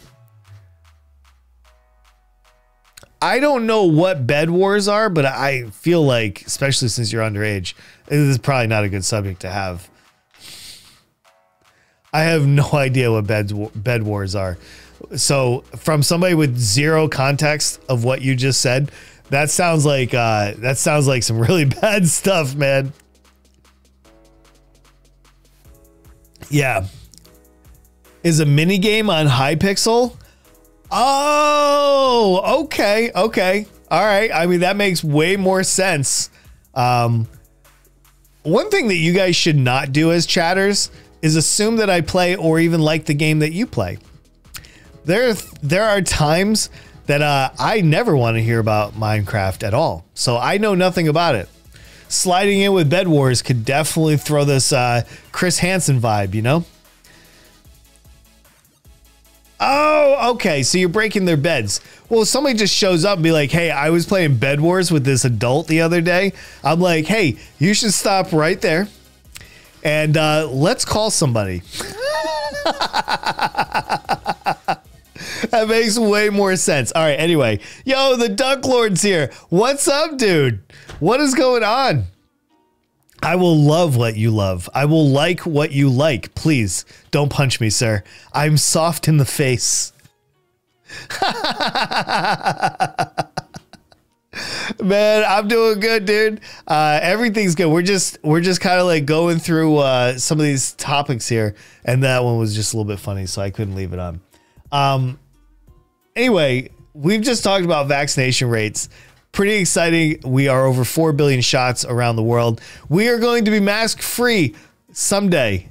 I don't know what bed wars are, but I feel like, especially since you're underage, this is probably not a good subject to have. I have no idea what bed wars are. So from somebody with zero context of what you just said, that sounds like some really bad stuff, man. Yeah. Is a mini game on Hypixel? Oh, okay. Okay. All right. I mean, that makes way more sense. One thing that you guys should not do as chatters is assume that I play or even like the game that you play. There are times that I never want to hear about Minecraft at all. So I know nothing about it. Sliding in with Bed Wars could definitely throw this Chris Hansen vibe, you know? Oh, okay. So you're breaking their beds. Well, if somebody just shows up and be like, hey, I was playing Bed Wars with this adult the other day. I'm like, hey, you should stop right there. And let's call somebody. That makes way more sense. All right, anyway. Yo, the Duck Lord's here. What's up, dude? What is going on? I will love what you love. I will like what you like. Please don't punch me, sir. I'm soft in the face. Man, I'm doing good, dude. Everything's good. We're just kind of like going through some of these topics here, and that one was just a little bit funny, so I couldn't leave it on. Anyway, we've just talked about vaccination rates. Pretty exciting. We are over 4 billion shots around the world. We are going to be mask free someday,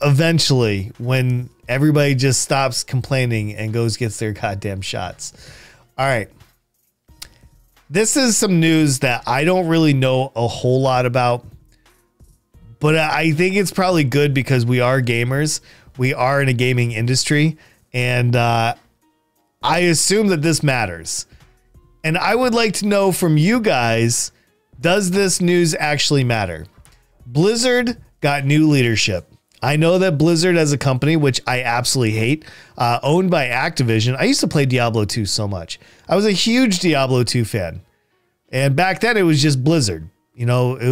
eventually, when everybody just stops complaining and gets their goddamn shots. All right. This is some news that I don't really know a whole lot about, but I think it's probably good because we are gamers. We are in a gaming industry, and I assume that this matters. And I would like to know from you guys, does this news actually matter? Blizzard got new leadership. I know that Blizzard as a company, which I absolutely hate, owned by Activision. I used to play Diablo 2 so much. I was a huge Diablo 2 fan. And back then it was just Blizzard. You know, it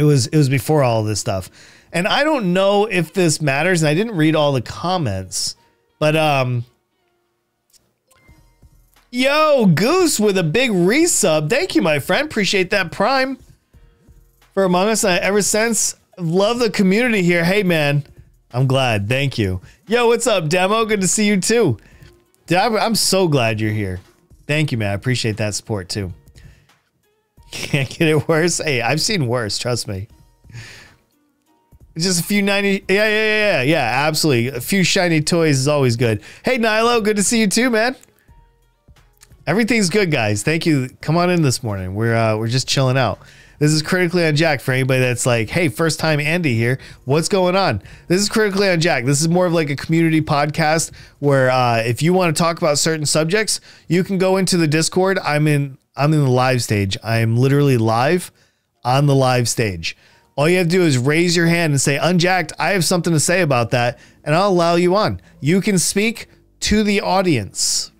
was before all of this stuff. And I don't know if this matters, and I didn't read all the comments, but yo, Goose with a big resub. Thank you, my friend. Appreciate that Prime for Among Us. Ever since, love the community here. Hey, man, I'm glad. Thank you. Yo, what's up, Demo? Good to see you, too. Dude, I'm so glad you're here. Thank you, man. I appreciate that support, too. Can't get it worse. Hey, I've seen worse. Trust me. Just a few 90. Yeah, absolutely. A few shiny toys is always good. Hey, Nilo. Good to see you, too, man. Everything's good, guys. Thank you. Come on in this morning. We're just chilling out. This is Critically Unjacked for anybody that's like, hey, first time Andy here. What's going on? This is Critically Unjacked. This is more of like a community podcast where if you want to talk about certain subjects, you can go into the Discord. I'm in the live stage. I am literally live on the live stage. All you have to do is raise your hand and say, Unjacked, I have something to say about that, and I'll allow you on. You can speak to the audience.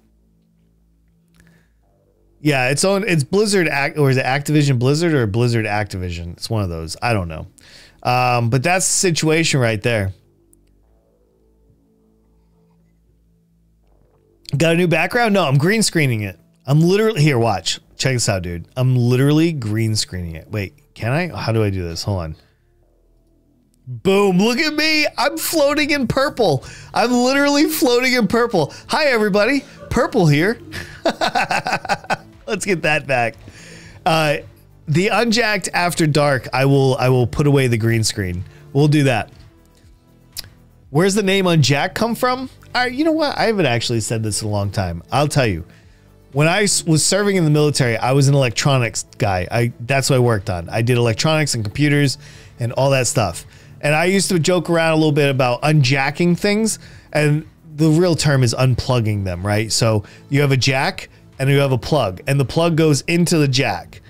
Yeah, it's Blizzard, or is it Activision Blizzard or Blizzard Activision? It's one of those. I don't know. But that's the situation right there. Got a new background? No, I'm green screening it. I'm literally, here, watch. Check this out, dude. I'm literally green screening it. Wait, can I? How do I do this? Hold on. Boom, look at me. I'm floating in purple. I'm literally floating in purple. Hi, everybody. Purple here. Let's get that back. The Unjacked After Dark, I will put away the green screen. We'll do that. Where's the name Unjacked come from? All right, you know what? I haven't actually said this in a long time. I'll tell you. When I was serving in the military, I was an electronics guy. That's what I worked on. I did electronics and computers and all that stuff. And I used to joke around a little bit about unjacking things. And the real term is unplugging them, right? So you have a jack and you have a plug, and the plug goes into the jack.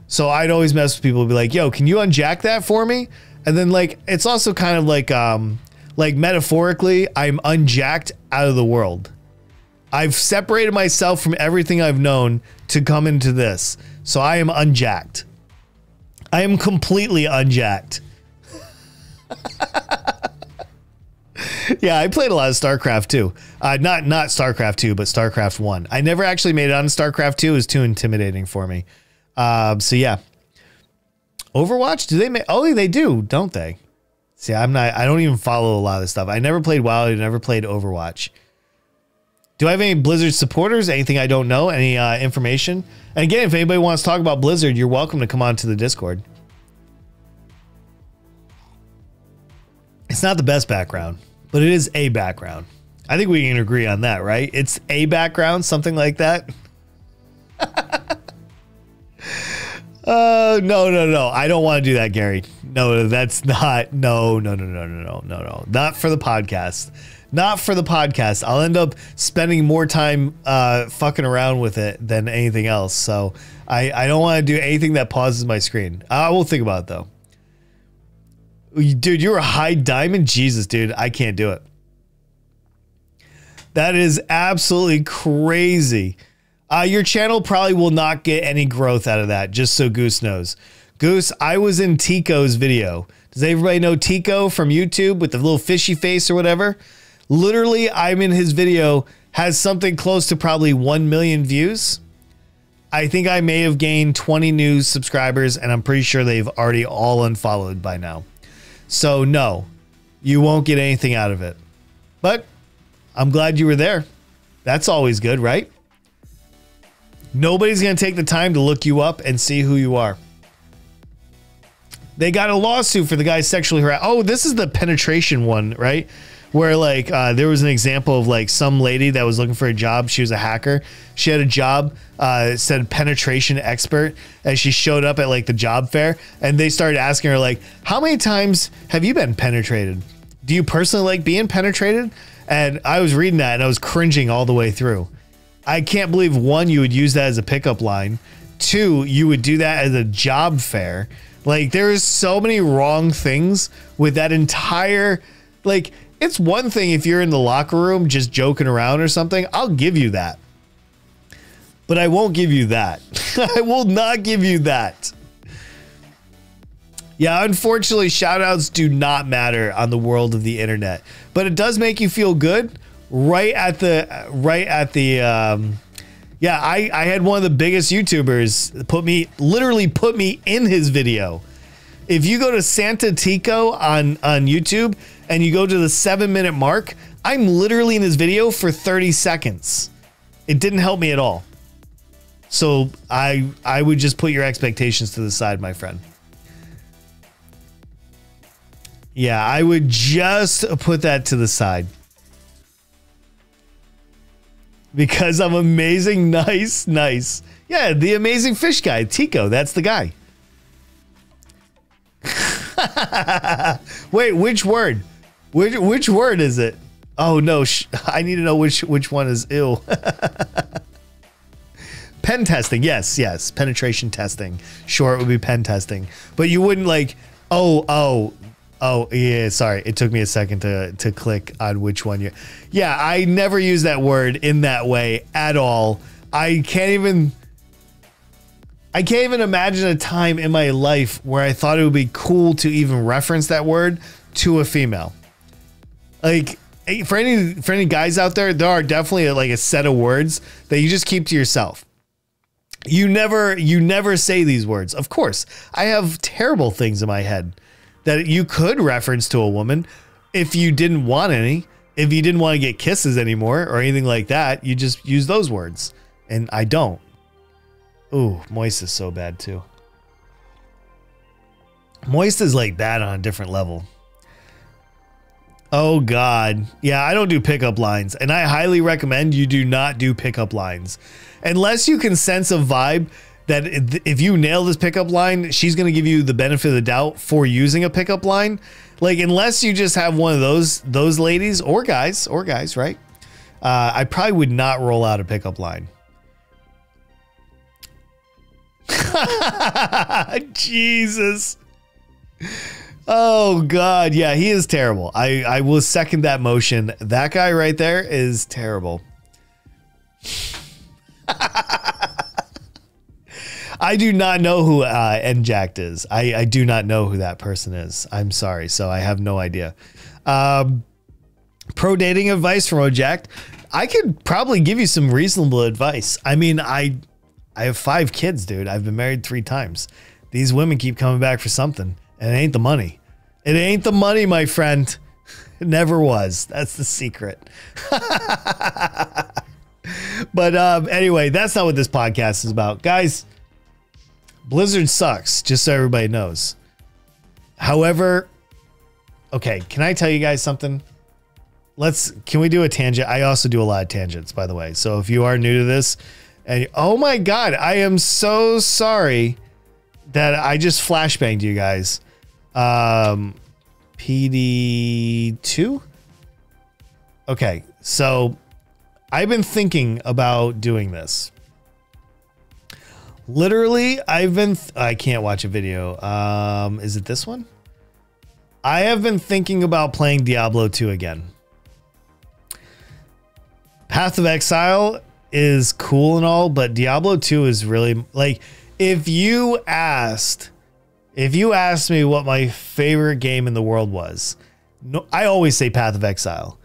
So I'd always mess with people, be like, yo, can you unjack that for me? And then like, it's also kind of like metaphorically, I'm unjacked out of the world. I've separated myself from everything I've known to come into this. So I am unjacked. I am completely unjacked. Yeah, I played a lot of StarCraft 2. Not StarCraft 2, but StarCraft 1. I never actually made it on StarCraft 2. It was too intimidating for me. So yeah. Overwatch, do they make? Oh, they do, don't they? See, I don't even follow a lot of this stuff. I never played WoW. I never played Overwatch. Do I have any Blizzard supporters? Anything I don't know? Any information? And again, if anybody wants to talk about Blizzard, you're welcome to come on to the Discord. It's not the best background, but it is a background. I think we can agree on that, right? It's a background, something like that. No. I don't want to do that, Gary. No, that's not. No. Not for the podcast. Not for the podcast. I'll end up spending more time fucking around with it than anything else. So I don't want to do anything that pauses my screen. I will think about it, though. Dude, you're a high diamond? Jesus, dude. I can't do it. That is absolutely crazy. Your channel probably will not get any growth out of that, just so Goose knows. Goose, I was in Tico's video. Does everybody know Tico from YouTube with the little fishy face or whatever? Literally, I'm in his video, has something close to probably 1 million views. I think I may have gained 20 new subscribers, and I'm pretty sure they've already all unfollowed by now. So no, you won't get anything out of it. But I'm glad you were there. That's always good, right? Nobody's going to take the time to look you up and see who you are. They got a lawsuit for the guy sexually harassed. Oh, this is the penetration one, right? Where like there was an example of like some lady that was looking for a job. She was a hacker. She had a job, said penetration expert, as she showed up at like the job fair, and they started asking her like, how many times have you been penetrated? Do you personally like being penetrated? And I was reading that and I was cringing all the way through. I can't believe, one, you would use that as a pickup line. Two, you would do that as a job fair. Like, there is so many wrong things with that entire, like, it's one thing if you're in the locker room just joking around or something. I'll give you that. But I won't give you that. I will not give you that. Yeah, unfortunately, shoutouts do not matter on the world of the internet. But it does make you feel good. Yeah, I had one of the biggest YouTubers literally put me in his video. If you go to Santa Tico on YouTube and you go to the 7-minute mark, I'm literally in his video for 30 seconds. It didn't help me at all. So I would just put your expectations to the side, my friend. Yeah, I would just put that to the side. Because I'm amazing. Nice. Yeah, the amazing fish guy, Tico. That's the guy. Wait, which word? Which word is it? Oh no, I need to know which one is ill. Pen testing, yes. Penetration testing. Sure, it would be pen testing. But you wouldn't like, oh, yeah, sorry. It took me a second to click on which one you. Yeah, I never use that word in that way at all. I can't even imagine a time in my life where I thought it would be cool to even reference that word to a female. Like, for any guys out there, there are definitely like a set of words that you just keep to yourself. You never say these words. Of course, I have terrible things in my head that you could reference to a woman if you didn't want any, if you didn't want to get kisses anymore or anything like that. You just use those words, and I don't. Ooh, moist is so bad too. Moist is like that on a different level. Oh God. Yeah, I don't do pickup lines, and I highly recommend you do not do pickup lines. Unless you can sense a vibe that if you nail this pickup line, she's going to give you the benefit of the doubt for using a pickup line. Like, unless you just have one of those ladies or guys, right? I probably would not roll out a pickup line. Jesus. Oh God. Yeah, he is terrible. I will second that motion. That guy right there is terrible. I do not know who unjacked is. I do not know who that person is. I'm sorry. So I have no idea. Pro dating advice from unjacked. I could probably give you some reasonable advice. I mean, I have 5 kids, dude. I've been married 3 times. These women keep coming back for something, and it ain't the money. It ain't the money, my friend. It never was. That's the secret. But anyway, that's not what this podcast is about. Guys, Blizzard sucks, just so everybody knows. However, okay, can I tell you guys something? Can we do a tangent? I also do a lot of tangents, by the way. So if you are new to this, and oh my God, I am so sorry that I just flashbanged you guys. PD2? Okay, so I've been thinking about doing this. Literally, I can't watch a video. Is it this one? I have been thinking about playing Diablo 2 again. Path of Exile is cool and all, but Diablo 2 is really like, if you asked me what my favorite game in the world was, no, I always say Path of Exile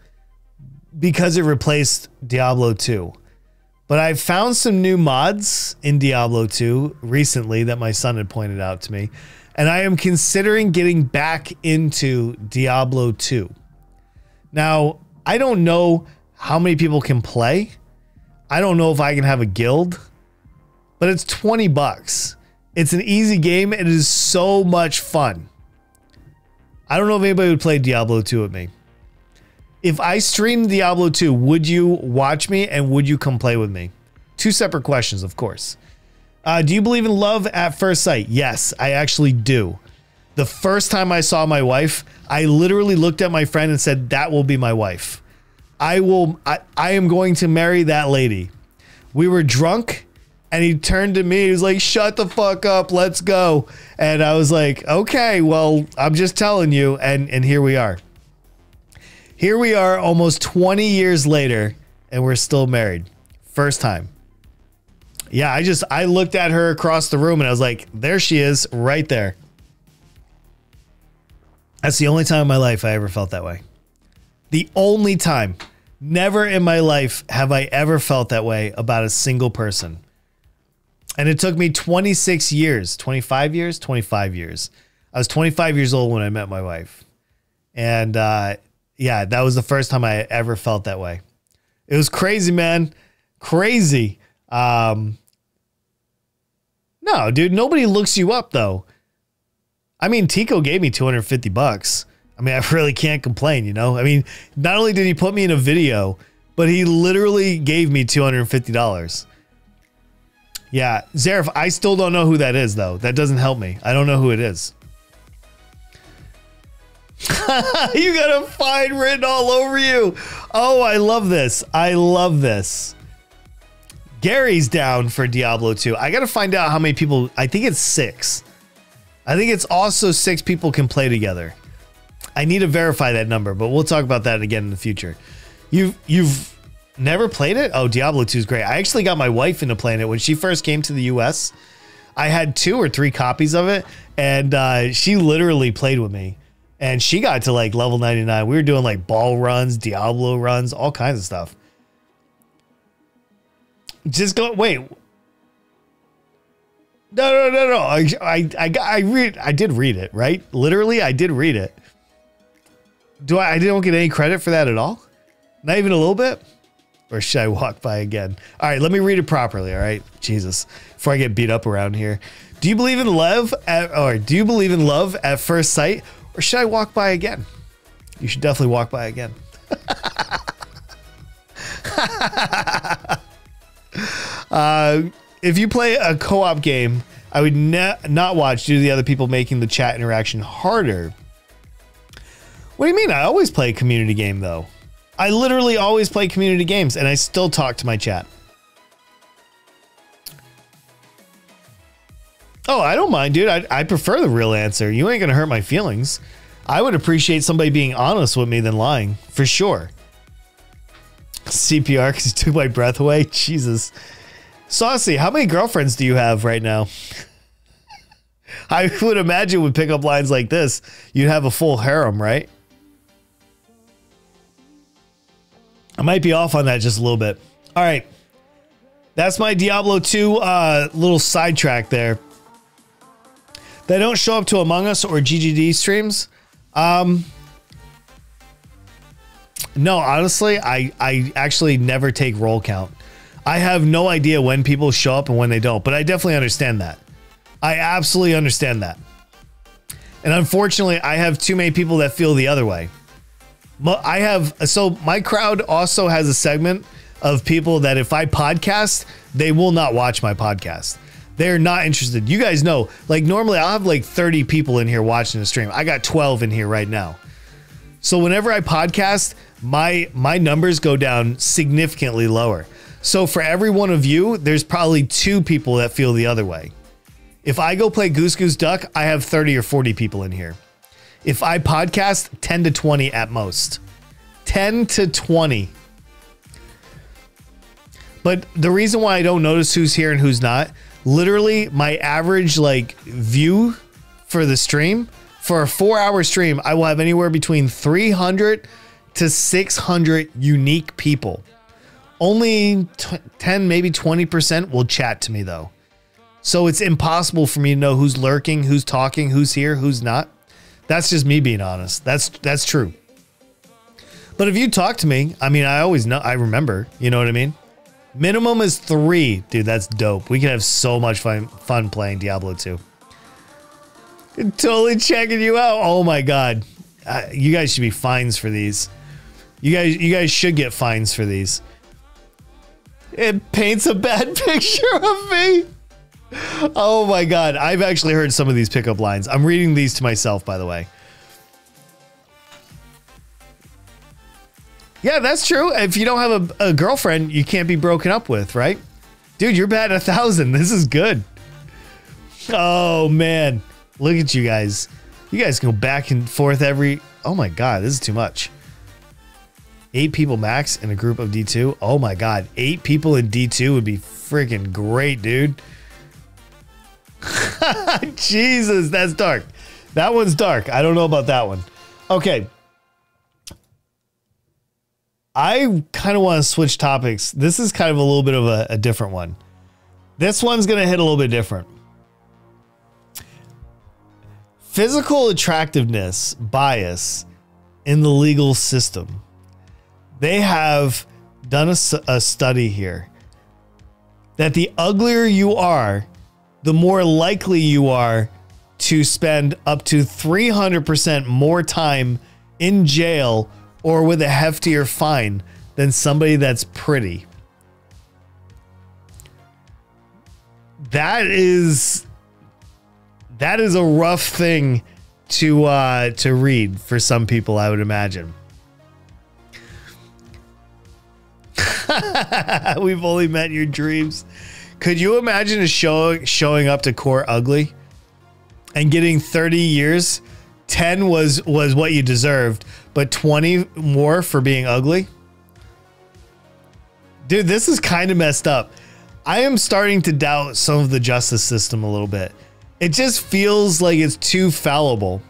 because it replaced Diablo 2. But I found some new mods in Diablo 2 recently that my son had pointed out to me, and I am considering getting back into Diablo 2. Now, I don't know how many people can play. I don't know if I can have a guild, but it's $20. It's an easy game. It is so much fun. I don't know if anybody would play Diablo 2 with me. If I streamed Diablo 2, would you watch me and would you come play with me? 2 separate questions, of course. Do you believe in love at first sight? Yes, I actually do. The first time I saw my wife, I literally looked at my friend and said, that will be my wife. I am going to marry that lady. We were drunk and he turned to me. He was like, shut the fuck up. Let's go. And I was like, okay, well, I'm just telling you. And here we are. Here we are almost 20 years later and we're still married. First time. Yeah, I looked at her across the room and I was like, there she is right there. That's the only time in my life I ever felt that way. The only time. Never in my life have I ever felt that way about a single person. And it took me 26 years, 25 years, 25 years. I was 25 years old when I met my wife. And yeah, that was the first time I ever felt that way. It was crazy, man. Crazy. No, dude, nobody looks you up though. I mean, Tico gave me $250. I mean, I really can't complain, you know? I mean, not only did he put me in a video, but he literally gave me $250. Yeah, Zaref, I still don't know who that is, though. That doesn't help me. I don't know who it is. You got a fine written all over you. Oh, I love this. I love this. Gary's down for Diablo 2. I got to find out how many people. I think it's 6. I think it's also 6 people can play together. I need to verify that number, but we'll talk about that again in the future. You've never played it? Oh, Diablo 2 is great. I actually got my wife into playing it when she first came to the US. I had 2 or 3 copies of it, and she literally played with me. And she got to like level 99. We were doing like ball runs, Diablo runs, all kinds of stuff. Just go. Wait. No. I did read it, right? Literally, I did read it. I don't get any credit for that at all? Not even a little bit? Or should I walk by again? All right, let me read it properly. All right, Jesus, before I get beat up around here. Do you believe in love at first sight, or should I walk by again? You should definitely walk by again. If you play a co-op game, I would not watch due to the other people making the chat interaction harder. What do you mean? I always play a community game, though. I literally always play community games, and I still talk to my chat. Oh, I don't mind, dude. I prefer the real answer. You ain't gonna hurt my feelings. I would appreciate somebody being honest with me than lying, for sure. CPR because you took my breath away. Jesus. Saucy, how many girlfriends do you have right now? I would imagine with pickup lines like this, you'd have a full harem, right? I might be off on that just a little bit. All right. That's my Diablo 2 little sidetrack there. They don't show up to Among Us or GGD streams. No, honestly, I actually never take roll count. I have no idea when people show up and when they don't, but I definitely understand that. I absolutely understand that. And unfortunately, I have too many people that feel the other way. So my crowd also has a segment of people that if I podcast, they will not watch my podcast. They're not interested. You guys know, like normally I'll have like 30 people in here watching the stream. I got 12 in here right now. So whenever I podcast, my numbers go down significantly lower. So for every one of you, there's probably 2 people that feel the other way. If I go play Goose Goose Duck, I have 30 or 40 people in here. If I podcast, 10 to 20 at most. 10 to 20. But the reason why I don't notice who's here and who's not, literally my average like view for the stream, for a 4-hour stream, I will have anywhere between 300 to 600 unique people. Only 10, maybe 20% will chat to me though. So it's impossible for me to know who's lurking, who's talking, who's here, who's not. That's just me being honest. That's true. But if you talk to me, I mean, I always know, I remember, you know what I mean? Minimum is 3. Dude, that's dope. We can have so much fun playing Diablo 2. Totally checking you out. Oh my God. You guys should be fines for these. You guys should get fines for these. It paints a bad picture of me. Oh my God. I've actually heard some of these pickup lines. I'm reading these to myself, by the way. Yeah, that's true. If you don't have a girlfriend, you can't be broken up with, right? Dude, you're batting 1,000. This is good. Oh man. Look at you guys. You guys go back and forth every... Oh my God, this is too much. 8 people max in a group of D2. Oh my God, 8 people in D2 would be freaking great, dude. Jesus, that's dark. That one's dark. I don't know about that one. Okay. I kind of want to switch topics. This is kind of a little bit of a different one. This one's going to hit a little bit different. Physical attractiveness bias in the legal system. They have done a study here that the uglier you are, the more likely you are to spend up to 300% more time in jail or with a heftier fine than somebody that's pretty. That is a rough thing to read for some people, I would imagine. We've only met in your dreams. Could you imagine a show showing up to court ugly and getting 30 years? 10 was what you deserved, but 20 more for being ugly? Dude, this is kind of messed up. I am starting to doubt some of the justice system a little bit. It just feels like it's too fallible.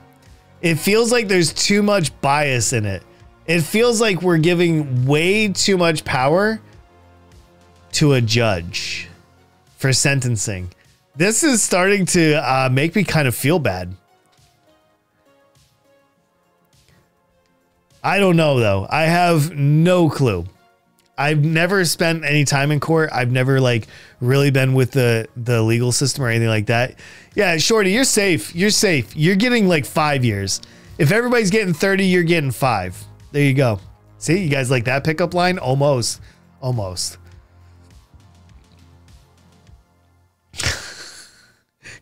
It feels like there's too much bias in it. It feels like we're giving way too much power to a judge for sentencing. This is starting to make me kind of feel bad. I don't know, though. I have no clue. I've never spent any time in court. I've never like really been with the legal system or anything like that. Yeah, Shorty, you're safe. You're safe. You're getting like 5 years. If everybody's getting 30, you're getting 5. There you go. See, you guys like that pickup line? Almost. Almost.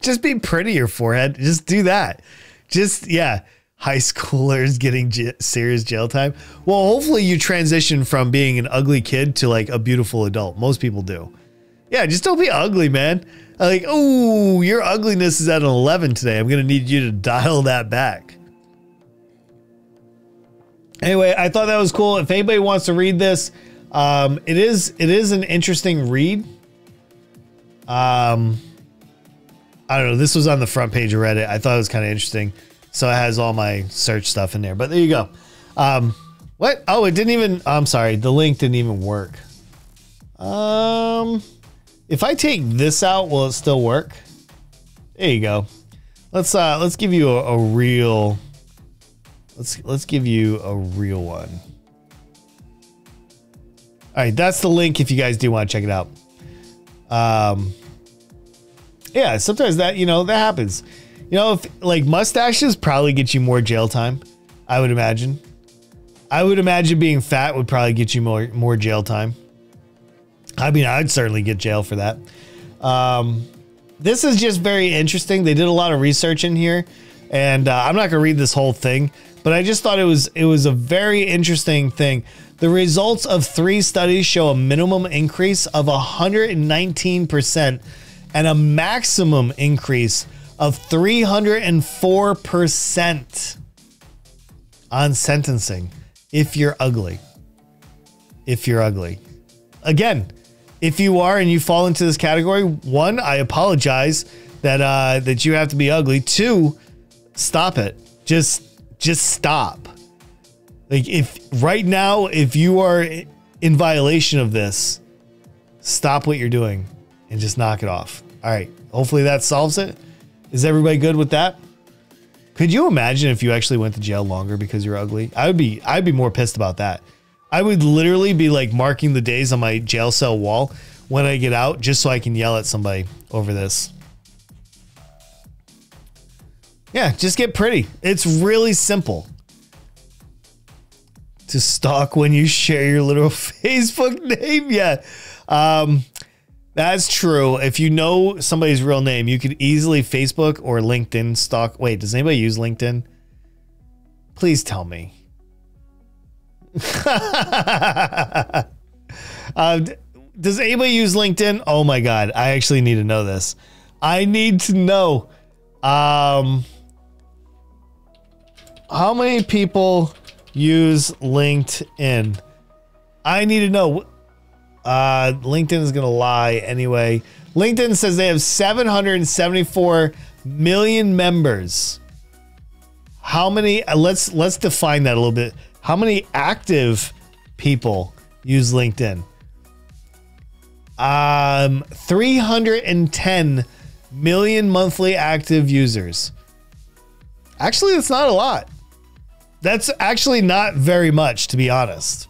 Just be prettier, forehead. Just do that. Just, yeah. High schoolers getting serious jail time. Well, hopefully you transition from being an ugly kid to like a beautiful adult. Most people do. Yeah, just don't be ugly, man. Like, oh, your ugliness is at an 11 today. I'm going to need you to dial that back. Anyway, I thought that was cool. If anybody wants to read this, it is an interesting read. I don't know. This was on the front page of Reddit. I thought it was kind of interesting. So it has all my search stuff in there. But there you go. What? Oh, it didn't even... I'm sorry. The link didn't even work. If I take this out, will it still work? There you go. Let's give you a real... Let's give you a real one. All right, that's the link if you guys do want to check it out. Yeah, sometimes that, that happens. If like mustaches probably get you more jail time, I would imagine. I would imagine being fat would probably get you more jail time. I mean, I'd certainly get jail for that. This is just very interesting. They did a lot of research in here, and I'm not going to read this whole thing, but I just thought it was a very interesting thing. The results of 3 studies show a minimum increase of 119% and a maximum increase of 304% on sentencing if you're ugly. If you're ugly. Again, if you are and you fall into this category, 1, I apologize that you have to be ugly. 2, stop it. Just stop. Like if right now, if you are in violation of this, stop what you're doing and just knock it off. All right. Hopefully that solves it. Is everybody good with that? Could you imagine if you actually went to jail longer because you're ugly? I'd be more pissed about that. I would literally be like marking the days on my jail cell wall when I get out just so I can yell at somebody over this. Yeah, just get pretty. It's really simple. To stalk when you share your little Facebook name. Yeah. That's true. If you know somebody's real name, you could easily Facebook or LinkedIn stalk. Wait, does anybody use LinkedIn? Please tell me. Does anybody use LinkedIn? Oh my God. I actually need to know this. I need to know. How many people use LinkedIn? I need to know. LinkedIn is going to lie anyway. LinkedIn says they have 774 million members. How many? Let's define that a little bit. How many active people use LinkedIn? 310 million monthly active users. Actually, that's not a lot. That's actually not very much, to be honest.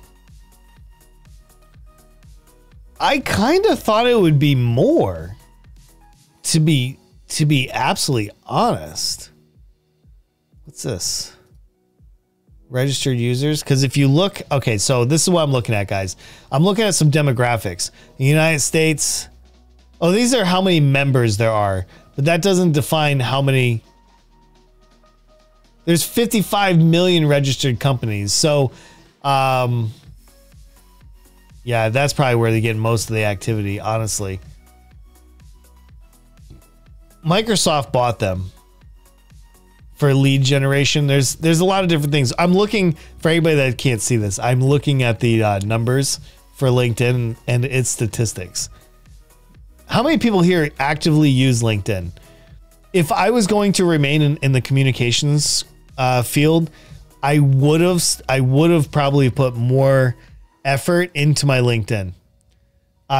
I kind of thought it would be more, to be absolutely honest. What's this? Registered users? Because if you look, okay, so this is what I'm looking at, guys. I'm looking at some demographics. The United States. Oh, these are how many members there are, but that doesn't define how many. There's 55 million registered companies. So, yeah, that's probably where they get most of the activity, honestly. Microsoft bought them for lead generation. There's a lot of different things. I'm looking, for anybody that can't see this, I'm looking at the numbers for LinkedIn and its statistics. How many people here actively use LinkedIn? If I was going to remain in the communications field, I would have probably put more effort into my LinkedIn,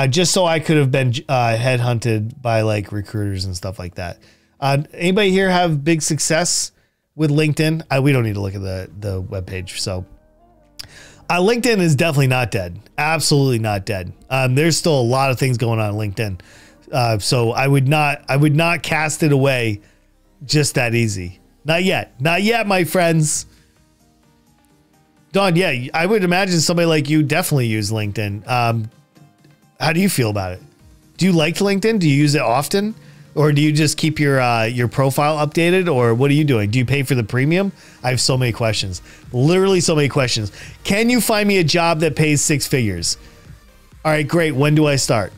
just so I could have been headhunted by like recruiters and stuff like that. Anybody here have big success with LinkedIn? We don't need to look at the webpage. So LinkedIn is definitely not dead. Absolutely not dead. There's still a lot of things going on LinkedIn. So I would not cast it away just that easy. Not yet. Not yet, my friends. Don, yeah, I would imagine somebody like you definitely use LinkedIn. How do you feel about it? Do you like LinkedIn? Do you use it often? Or do you just keep your profile updated? Or what are you doing? Do you pay for the premium? I have so many questions. Literally so many questions. Can you find me a job that pays 6 figures? All right, great. When do I start?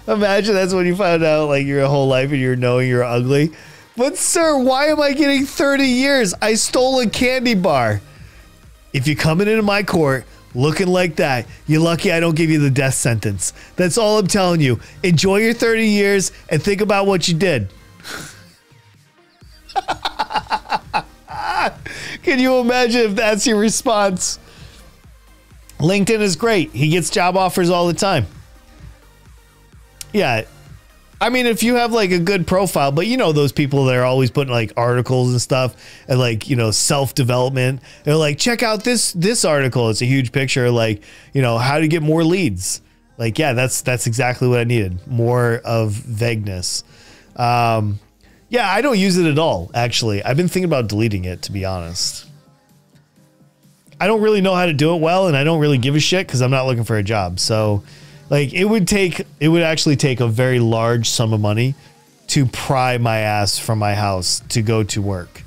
Imagine that's when you found out like your whole life and you're knowing you're ugly. But sir, why am I getting 30 years? I stole a candy bar. If you're coming into my court looking like that, you're lucky I don't give you the death sentence. That's all I'm telling you. Enjoy your 30 years and think about what you did. Can you imagine if that's your response? LinkedIn is great. He gets job offers all the time. Yeah. I mean, if you have like a good profile, but you know, those people that are always putting like articles and stuff and like, you know, self-development, they're like, check out this article. It's a huge picture. Like, you know, how to get more leads. Like, yeah, that's exactly what I needed. More of vagueness. Yeah, I don't use it at all. Actually, I've been thinking about deleting it, to be honest. I don't really know how to do it well. And I don't really give a shit because I'm not looking for a job. So like it would actually take a very large sum of money to pry my ass from my house to go to work.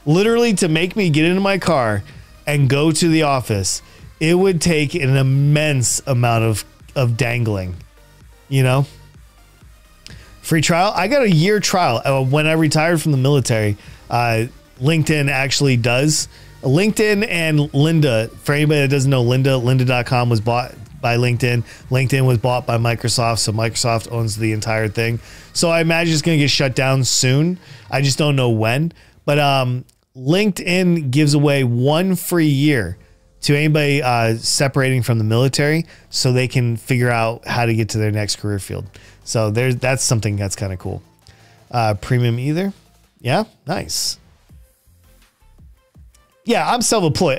Literally to make me get into my car and go to the office, it would take an immense amount of dangling, you know? Free trial? I got a year trial. When I retired from the military, LinkedIn actually does. LinkedIn and Lynda, for anybody that doesn't know, lynda.com was bought by LinkedIn. LinkedIn was bought by Microsoft, so Microsoft owns the entire thing. So I imagine it's going to get shut down soon. I just don't know when. But LinkedIn gives away 1 free year to anybody separating from the military so they can figure out how to get to their next career field. So that's something that's kind of cool. Premium either. Yeah, nice. Yeah, I'm self-employed.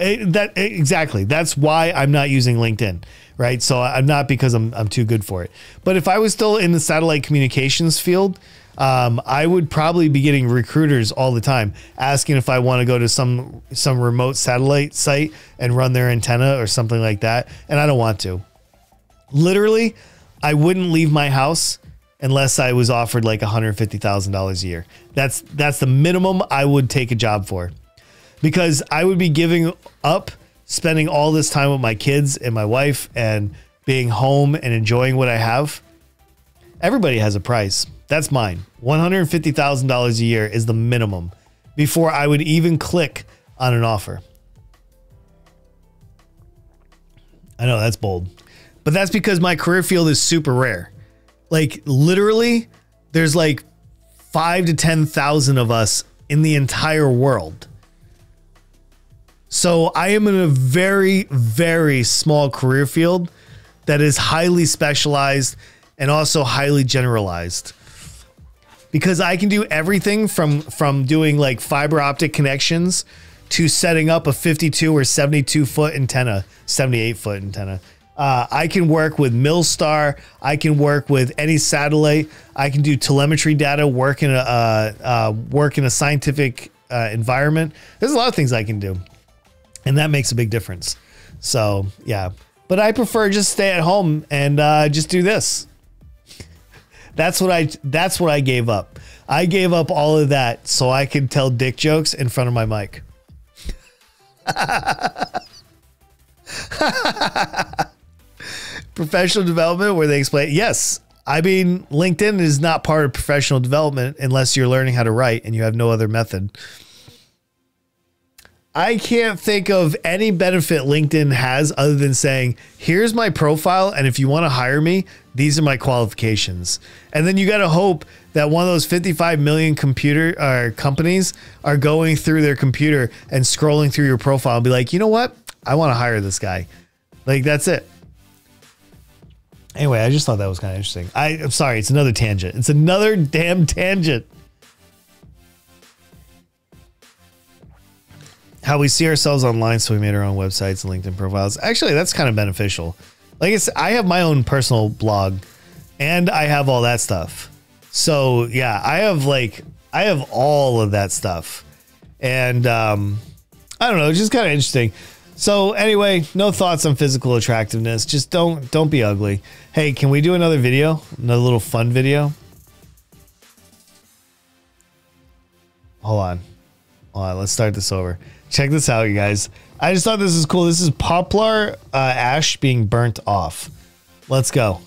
Exactly. That's why I'm not using LinkedIn, right? So I'm not because I'm too good for it. But if I was still in the satellite communications field, I would probably be getting recruiters all the time asking if I want to go to some remote satellite site and run their antenna or something like that. And I don't want to. Literally, I wouldn't leave my house unless I was offered like $150,000 a year. That's the minimum I would take a job for. Because I would be giving up spending all this time with my kids and my wife and being home and enjoying what I have. Everybody has a price. That's mine. $150,000 a year is the minimum before I would even click on an offer. I know that's bold, but that's because my career field is super rare. Like literally there's like 5,000 to 10,000 of us in the entire world. So I am in a very, very small career field that is highly specialized and also highly generalized. Because I can do everything from doing like fiber optic connections to setting up a 52 or 72 foot antenna, 78 foot antenna. I can work with Milstar. I can work with any satellite. I can do telemetry data, work in a scientific environment. There's a lot of things I can do. And that makes a big difference. So, yeah. But I prefer just stay at home and just do this. That's what I gave up. I gave up all of that so I could tell dick jokes in front of my mic. Professional development where they explain. Yes. I mean, LinkedIn is not part of professional development unless you're learning how to write and you have no other method. I can't think of any benefit LinkedIn has other than saying, here's my profile, and if you want to hire me, these are my qualifications. And then you got to hope that one of those 55 million companies are going through their computer and scrolling through your profile and be like, you know what? I want to hire this guy. Like, that's it. Anyway, I just thought that was kind of interesting. I'm sorry, it's another tangent. It's another damn tangent. How we see ourselves online, so we made our own websites and LinkedIn profiles. Actually, that's kind of beneficial. Like I have my own personal blog, and I have all that stuff. So yeah, I have all of that stuff, and I don't know, it's just kind of interesting. So anyway, no thoughts on physical attractiveness. Just don't be ugly. Hey, can we do another video? Another little fun video? Hold on. Let's start this over. Check this out, you guys. I just thought this is cool. This is poplar ash being burnt off. Let's go.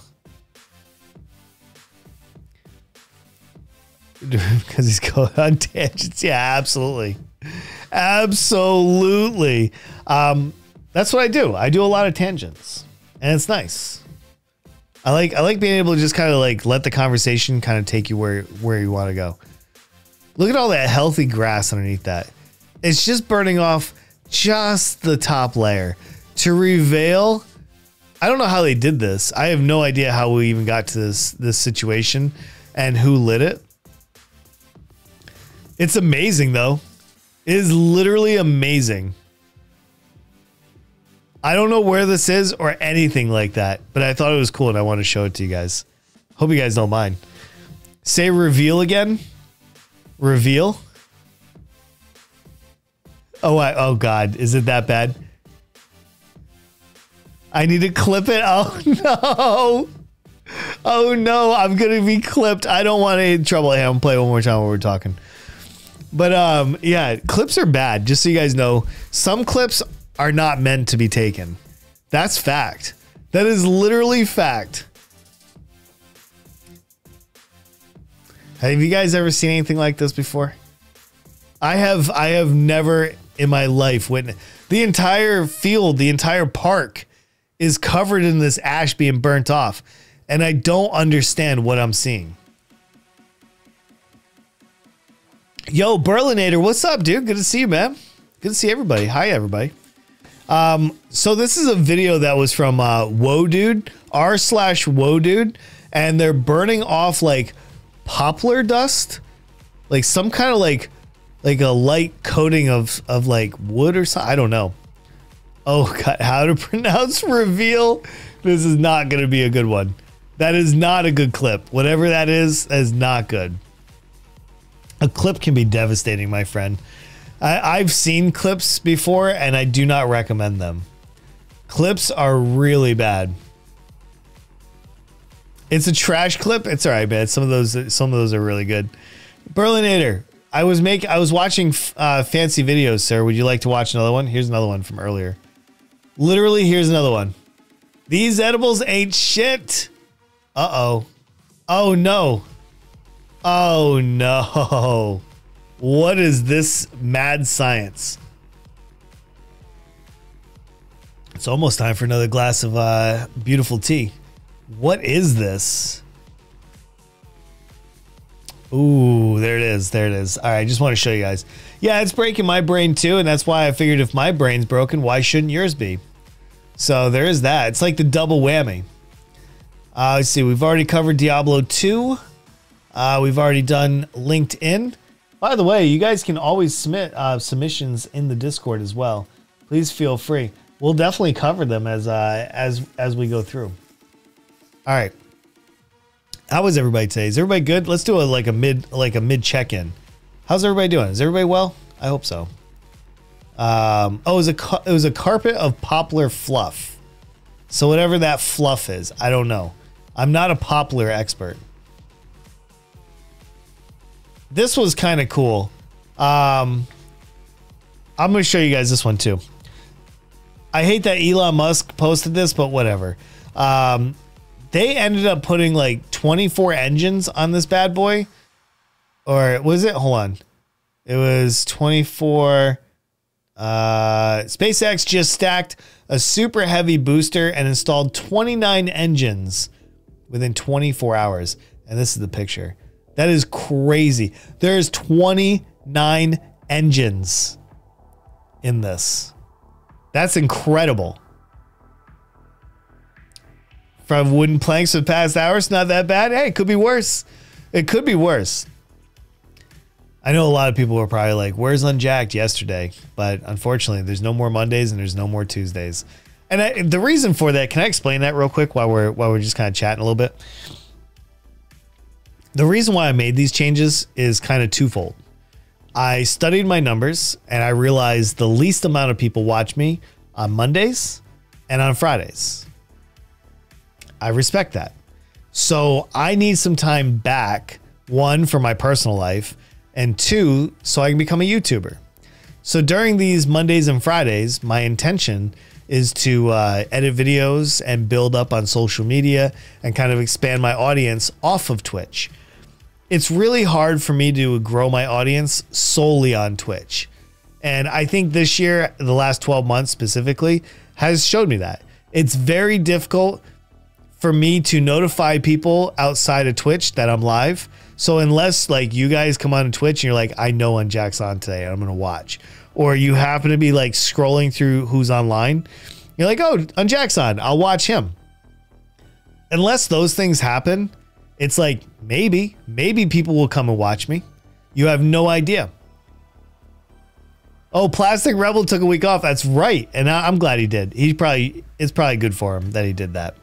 Because he's going on tangents. Yeah, absolutely. Absolutely. That's what I do. I do a lot of tangents, and it's nice. I like being able to just kind of like let the conversation kind of take you where you want to go. Look at all that healthy grass underneath that. It's just burning off just the top layer to reveal. I don't know how they did this. I have no idea how we even got to this situation and who lit it. It's amazing though. It is literally amazing. I don't know where this is or anything like that, but I thought it was cool and I want to show it to you guys. Hope you guys don't mind. Say reveal again. Reveal. Oh God, is it that bad? I need to clip it. Oh no. Oh no, I'm gonna be clipped. I don't want any trouble. Hey, I'm gonna play one more time while we're talking. But yeah, clips are bad. Just so you guys know, some clips are not meant to be taken. That's fact. That is literally fact. Have you guys ever seen anything like this before? I have never in my life witnessed. The entire field, the entire park is covered in this ash being burnt off, and I don't understand what I'm seeing. Yo, Berlinator, what's up, dude? Good to see you, man. Good to see everybody. Hi, everybody. So this is a video that was from WoDude, r/WoDude, and they're burning off like poplar dust, like some kind of like a light coating of like wood or something. I don't know. Oh God, how to pronounce reveal? This is not going to be a good one. That is not a good clip. Whatever that is not good. A clip can be devastating, my friend. I've seen clips before, and I do not recommend them. Clips are really bad. It's a trash clip. It's all right, man. Some of those are really good. Berlinator, I was watching fancy videos, sir. Would you like to watch another one? Here's another one from earlier. Literally, here's another one. These edibles ain't shit. Uh-oh. Oh, no. Oh, no. What is this mad science? It's almost time for another glass of beautiful tea. What is this? Ooh, there it is. There it is. All right, I just want to show you guys. Yeah, it's breaking my brain too, and that's why I figured if my brain's broken, why shouldn't yours be? So there is that. It's like the double whammy. Let's see. We've already covered Diablo 2. We've already done LinkedIn. By the way, you guys can always submit submissions in the Discord as well. Please feel free. We'll definitely cover them as we go through. All right. How was everybody today? Is everybody good? Let's do a mid check-in. How's everybody doing? Is everybody well? I hope so. Oh, it was a carpet of poplar fluff. So whatever that fluff is, I don't know. I'm not a poplar expert. this was kind of cool. I'm going to show you guys this one too. I hate that Elon Musk posted this, but whatever. They ended up putting like 24 engines on this bad boy. Or was it? Hold on. It was 24. SpaceX just stacked a super heavy booster and installed 29 engines within 24 hours. And this is the picture. That is crazy. There's 29 engines in this. That's incredible. From wooden planks for the past hours, not that bad. Hey, it could be worse. It could be worse. I know a lot of people were probably like, where's Unjacked yesterday? But unfortunately, there's no more Mondays and there's no more Tuesdays. And the reason for that, can I explain that real quick while we're just kind of chatting a little bit? The reason why I made these changes is kind of twofold. I studied my numbers and I realized the least amount of people watch me on Mondays and on Fridays. I respect that. So I need some time back, one, for my personal life, and two, so I can become a YouTuber. So during these Mondays and Fridays, my intention is to edit videos and build up on social media and kind of expand my audience off of Twitch. It's really hard for me to grow my audience solely on Twitch. And I think this year, the last 12 months specifically, has showed me that. It's very difficult for me to notify people outside of Twitch that I'm live. So unless like you guys come on Twitch and you're like, I know Unjack's on today and I'm going to watch. Or you happen to be like scrolling through who's online. You're like, oh, Unjack's on. I'll watch him. Unless those things happen, it's like, maybe people will come and watch me. You have no idea. Oh, Plastic Rebel took a week off. That's right. And I'm glad he did. It's probably good for him that he did that.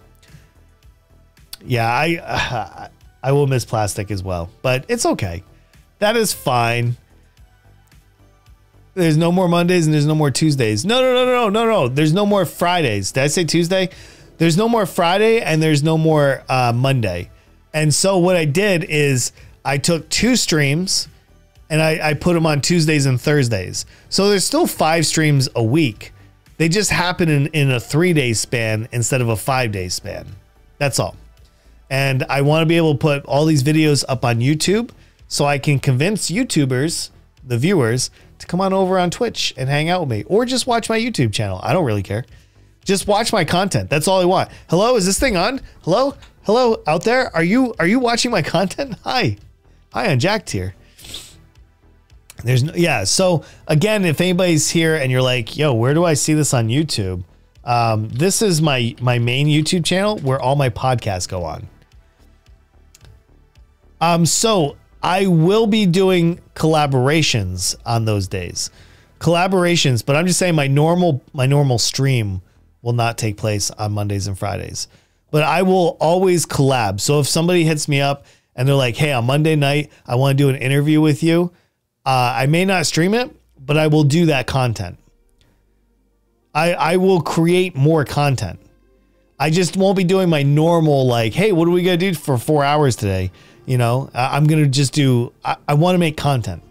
Yeah, I will miss Plastic as well, but it's okay. That is fine. There's no more Mondays and there's no more Tuesdays. No. There's no more Fridays. Did I say Tuesday? There's no more Friday and there's no more Monday. And so what I did is I took 2 streams and I put them on Tuesdays and Thursdays. So there's still 5 streams a week. They just happen in a 3-day span instead of a 5-day span. That's all. And I want to be able to put all these videos up on YouTube so I can convince YouTubers, the viewers, to come on over on Twitch and hang out with me or just watch my YouTube channel. I don't really care. Just watch my content. That's all I want. Hello, is this thing on? Hello? Hello out there? Are you watching my content? Hi, Unjacked here. There's no, yeah. So again, if anybody's here and you're like, yo, where do I see this on YouTube? This is my main YouTube channel where all my podcasts go on. So I will be doing collaborations on those days. Collaborations, but I'm just saying my normal stream will not take place on Mondays and Fridays. But I will always collab. So if somebody hits me up and they're like, hey, on Monday night, I want to do an interview with you. I may not stream it, but I will do that content. I will create more content. I just won't be doing my normal, like, hey, what are we going to do for 4 hours today? You know, I'm going to just do, I want to make content.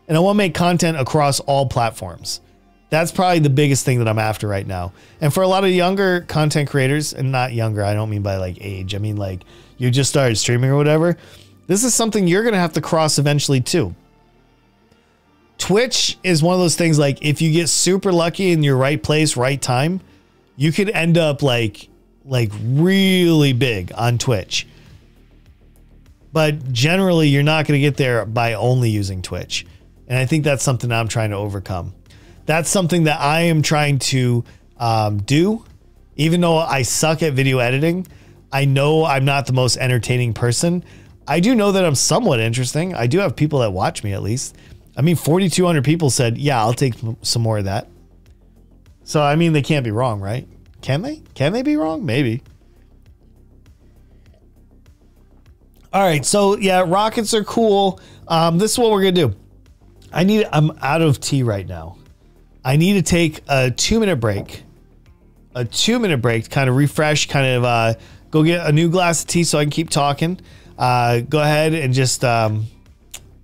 And I want to make content across all platforms. That's probably the biggest thing that I'm after right now. And for a lot of younger content creators, and not younger, I don't mean by like age. I mean like you just started streaming or whatever. This is something you're going to have to cross eventually too. Twitch is one of those things like if you get super lucky in your right place, right time, you could end up like really big on Twitch. But generally you're not going to get there by only using Twitch. And I think that's something I'm trying to overcome. That's something that I am trying to do. Even though I suck at video editing, I know I'm not the most entertaining person. I do know that I'm somewhat interesting. I do have people that watch me at least. I mean, 4,200 people said, yeah, I'll take some more of that. So, I mean, they can't be wrong, right? Can they? Can they be wrong? Maybe. All right. So, yeah, rockets are cool. This is what we're going to do. I'm out of tea right now. I need to take a 2-minute break. A 2-minute break to kind of refresh, kind of go get a new glass of tea so I can keep talking. Go ahead and just,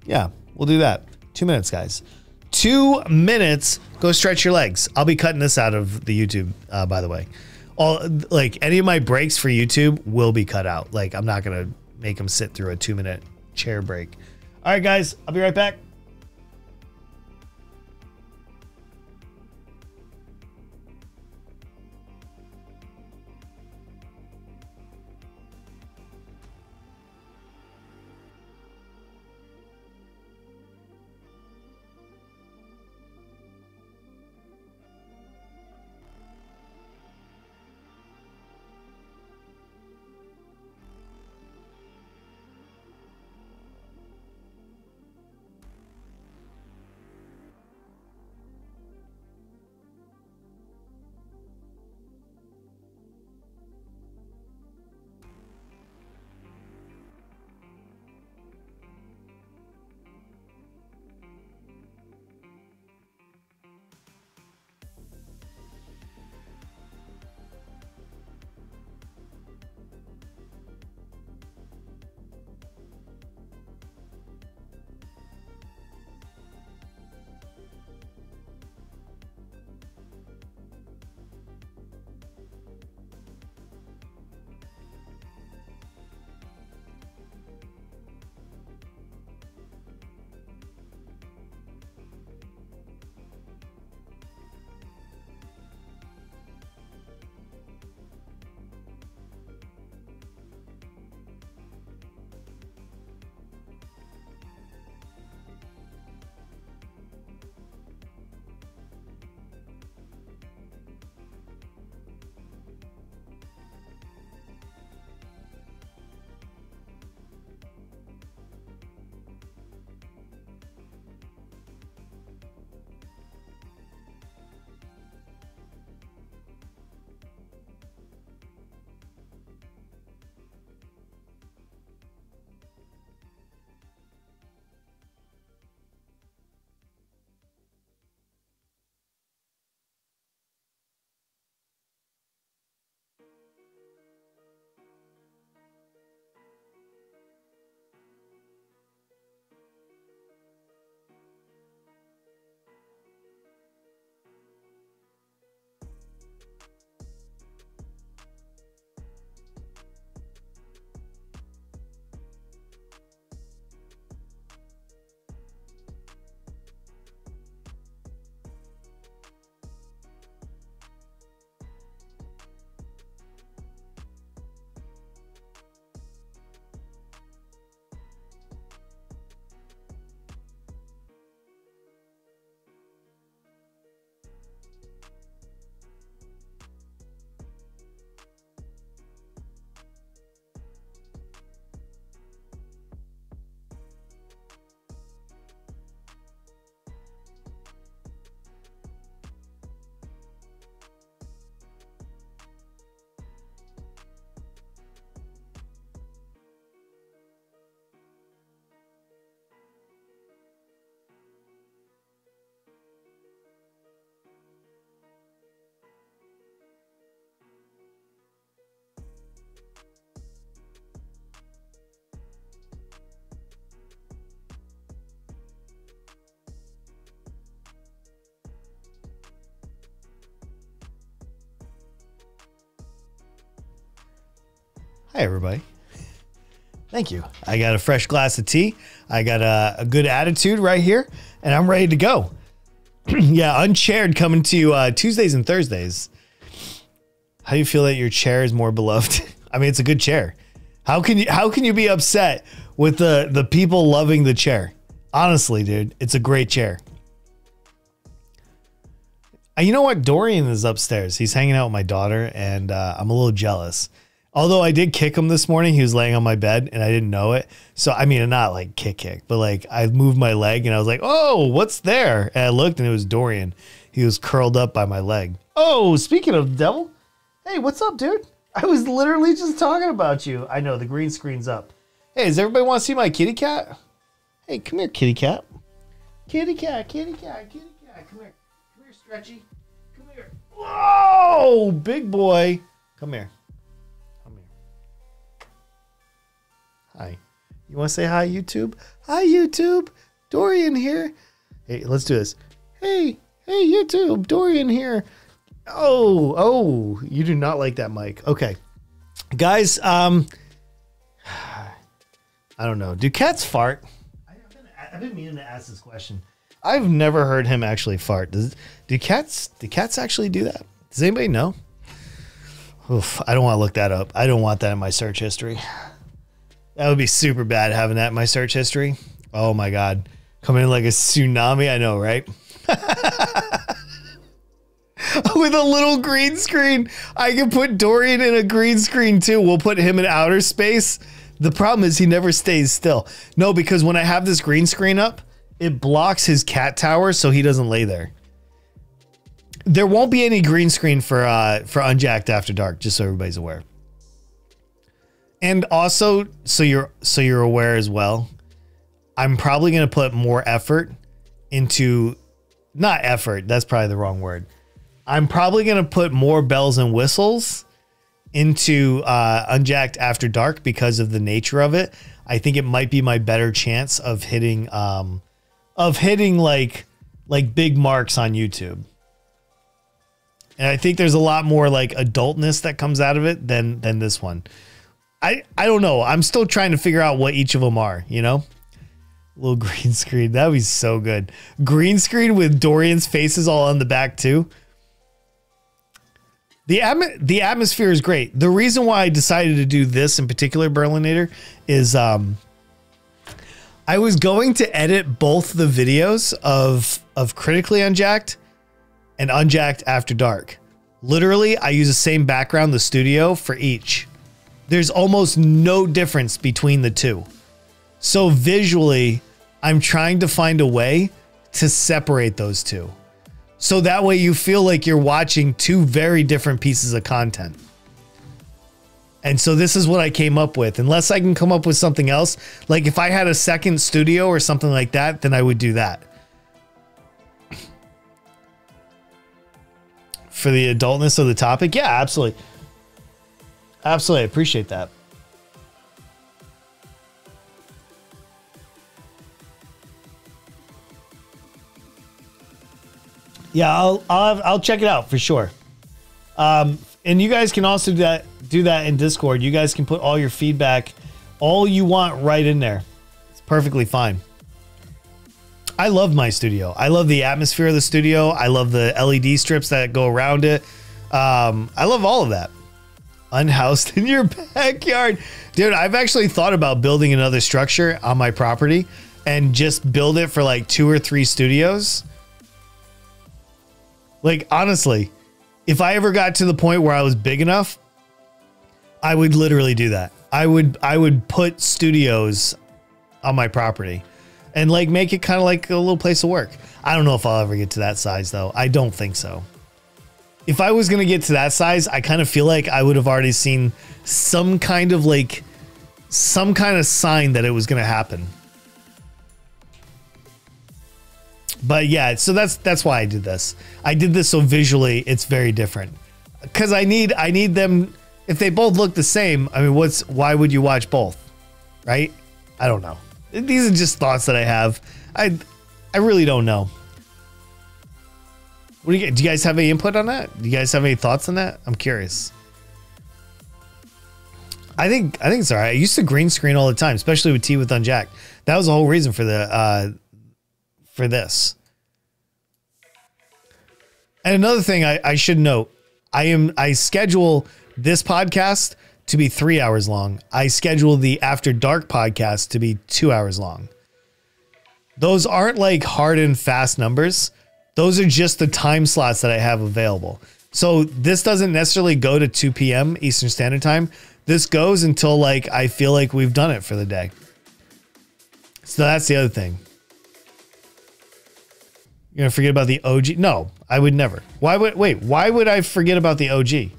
Yeah, we'll do that. 2 minutes, guys. 2 minutes. Go stretch your legs. I'll be cutting this out of the YouTube, by the way. Like any of my breaks for YouTube will be cut out. Like I'm not gonna make them sit through a 2-minute chair break. All right, guys. I'll be right back. Hi, everybody. Thank you. I got a fresh glass of tea. I got a good attitude right here, and I'm ready to go. Yeah, Unchaired coming to you Tuesdays and Thursdays. How do you feel that your chair is more beloved? I mean, it's a good chair. How can you be upset with the people loving the chair? Honestly, dude, it's a great chair. You know what? Dorian is upstairs. He's hanging out with my daughter, and I'm a little jealous. Although I did kick him this morning. He was laying on my bed, and I didn't know it. So, I mean, not like kick, but like I moved my leg, and I was like, oh, what's there? And I looked, and it was Dorian. He was curled up by my leg. Oh, speaking of the devil. Hey, what's up, dude? I was literally just talking about you. I know, the green screen's up. Hey, does everybody want to see my kitty cat? Hey, come here, kitty cat. Kitty cat, kitty cat, kitty cat. Come here. Come here, Stretchy. Come here. Whoa, big boy. Come here. Come here. Hi. You want to say hi, YouTube? Hi, YouTube. Dorian here. Hey, let's do this. Hey, YouTube. Dorian here. Oh, you do not like that mic. Okay. Guys, I don't know. Do cats fart? I've been meaning to ask this question. I've never heard him actually fart. Do cats actually do that? Does anybody know? Oof, I don't want to look that up. I don't want that in my search history. That would be super bad having that in my search history. Oh my God. Coming in like a tsunami. I know, right? With a little green screen. I can put Dorian in a green screen too. We'll put him in outer space. The problem is he never stays still. No, because when I have this green screen up, it blocks his cat tower so he doesn't lay there. There won't be any green screen for Unjacked After Dark, just so everybody's aware. And also, so you're aware as well, I'm probably going to put more effort into, not effort, that's probably the wrong word. I'm probably going to put more bells and whistles into Unjacked After Dark because of the nature of it. I think it might be my better chance of hitting like big marks on YouTube. And I think there's a lot more like adultness that comes out of it than this one. I don't know. I'm still trying to figure out what each of them are, you know? Little green screen. That would be so good. Green screen with Dorian's faces all on the back too. The atmosphere is great. The reason why I decided to do this in particular, Berlinator, is I was going to edit both the videos of Critically Unjacked and Unjacked After Dark. Literally, I use the same background, the studio, for each. There's almost no difference between the two. So visually, I'm trying to find a way to separate those two. So that way you feel like you're watching two very different pieces of content. And so this is what I came up with. Unless I can come up with something else, like if I had a second studio or something like that, then I would do that. For the adultness of the topic. Yeah, absolutely. Absolutely. I appreciate that. Yeah, I'll check it out for sure. And you guys can also do that in Discord. You guys can put all your feedback, all you want, right in there. It's perfectly fine. I love my studio. I love the atmosphere of the studio. I love the LED strips that go around it. I love all of that. Unhoused in your backyard. Dude, I've actually thought about building another structure on my property and just build it for like 2 or 3 studios. Like, honestly, if I ever got to the point where I was big enough, I would literally do that. I would put studios on my property and like make it kind of like a little place of work. I don't know if I'll ever get to that size though. I don't think so. If I was going to get to that size, I kind of feel like I would have already seen some kind of sign that it was going to happen. But yeah, so that's why I did this. I did this so visually it's very different. Cuz I need them, if they both look the same, I mean, why would you watch both? Right? I don't know. These are just thoughts that I have. I really don't know. Do you guys have any input on that? Do you guys have any thoughts on that? I'm curious. I think it's all right. I used to green screen all the time, especially with Tea with Unjacked. That was the whole reason for for this. And another thing I should note, I schedule this podcast to be 3 hours long. I schedule the After Dark podcast to be 2 hours long. Those aren't like hard and fast numbers. Those are just the time slots that I have available. So this doesn't necessarily go to 2 p.m. Eastern Standard Time. This goes until like I feel like we've done it for the day. So that's the other thing. You're gonna forget about the OG? No, I would never. Why would I forget about the OG?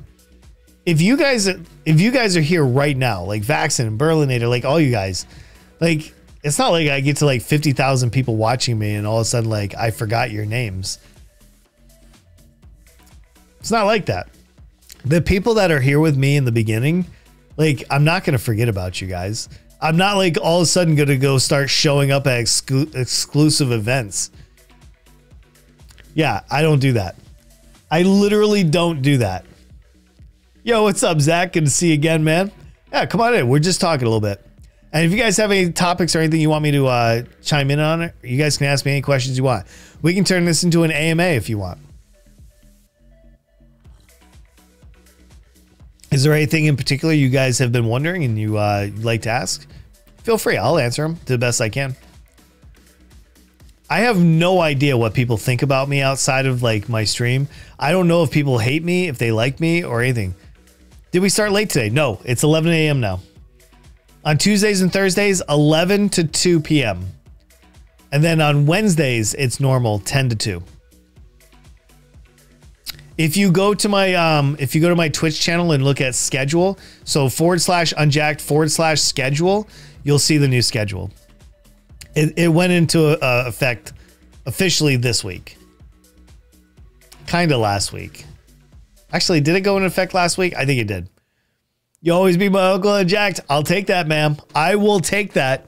If you guys are here right now, like Vaxxon and Berlinator, like all you guys, like it's not like I get to like 50,000 people watching me and all of a sudden like I forgot your names. It's not like that. The people that are here with me in the beginning, like I'm not gonna forget about you guys. I'm not like all of a sudden going to go start showing up at exclusive events. Yeah, I don't do that. I literally don't do that. Yo, what's up, Zach? Good to see you again, man. Yeah, come on in. We're just talking a little bit. And if you guys have any topics or anything you want me to chime in on, you guys can ask me any questions you want. We can turn this into an AMA if you want. Is there anything in particular you guys have been wondering and you'd like to ask? Feel free. I'll answer them to the best I can. I have no idea what people think about me outside of like my stream. I don't know if people hate me, if they like me or anything. Did we start late today? No, it's 11 a.m. now. On Tuesdays and Thursdays, 11 to 2 p.m. And then on Wednesdays, it's normal, 10 to 2. If you go to my Twitch channel and look at schedule, so /unjacked /schedule, you'll see the new schedule. It went into effect officially this week. Kind of last week. Actually, did it go into effect last week? I think it did. You always be my uncle unjacked. I'll take that, ma'am. I will take that.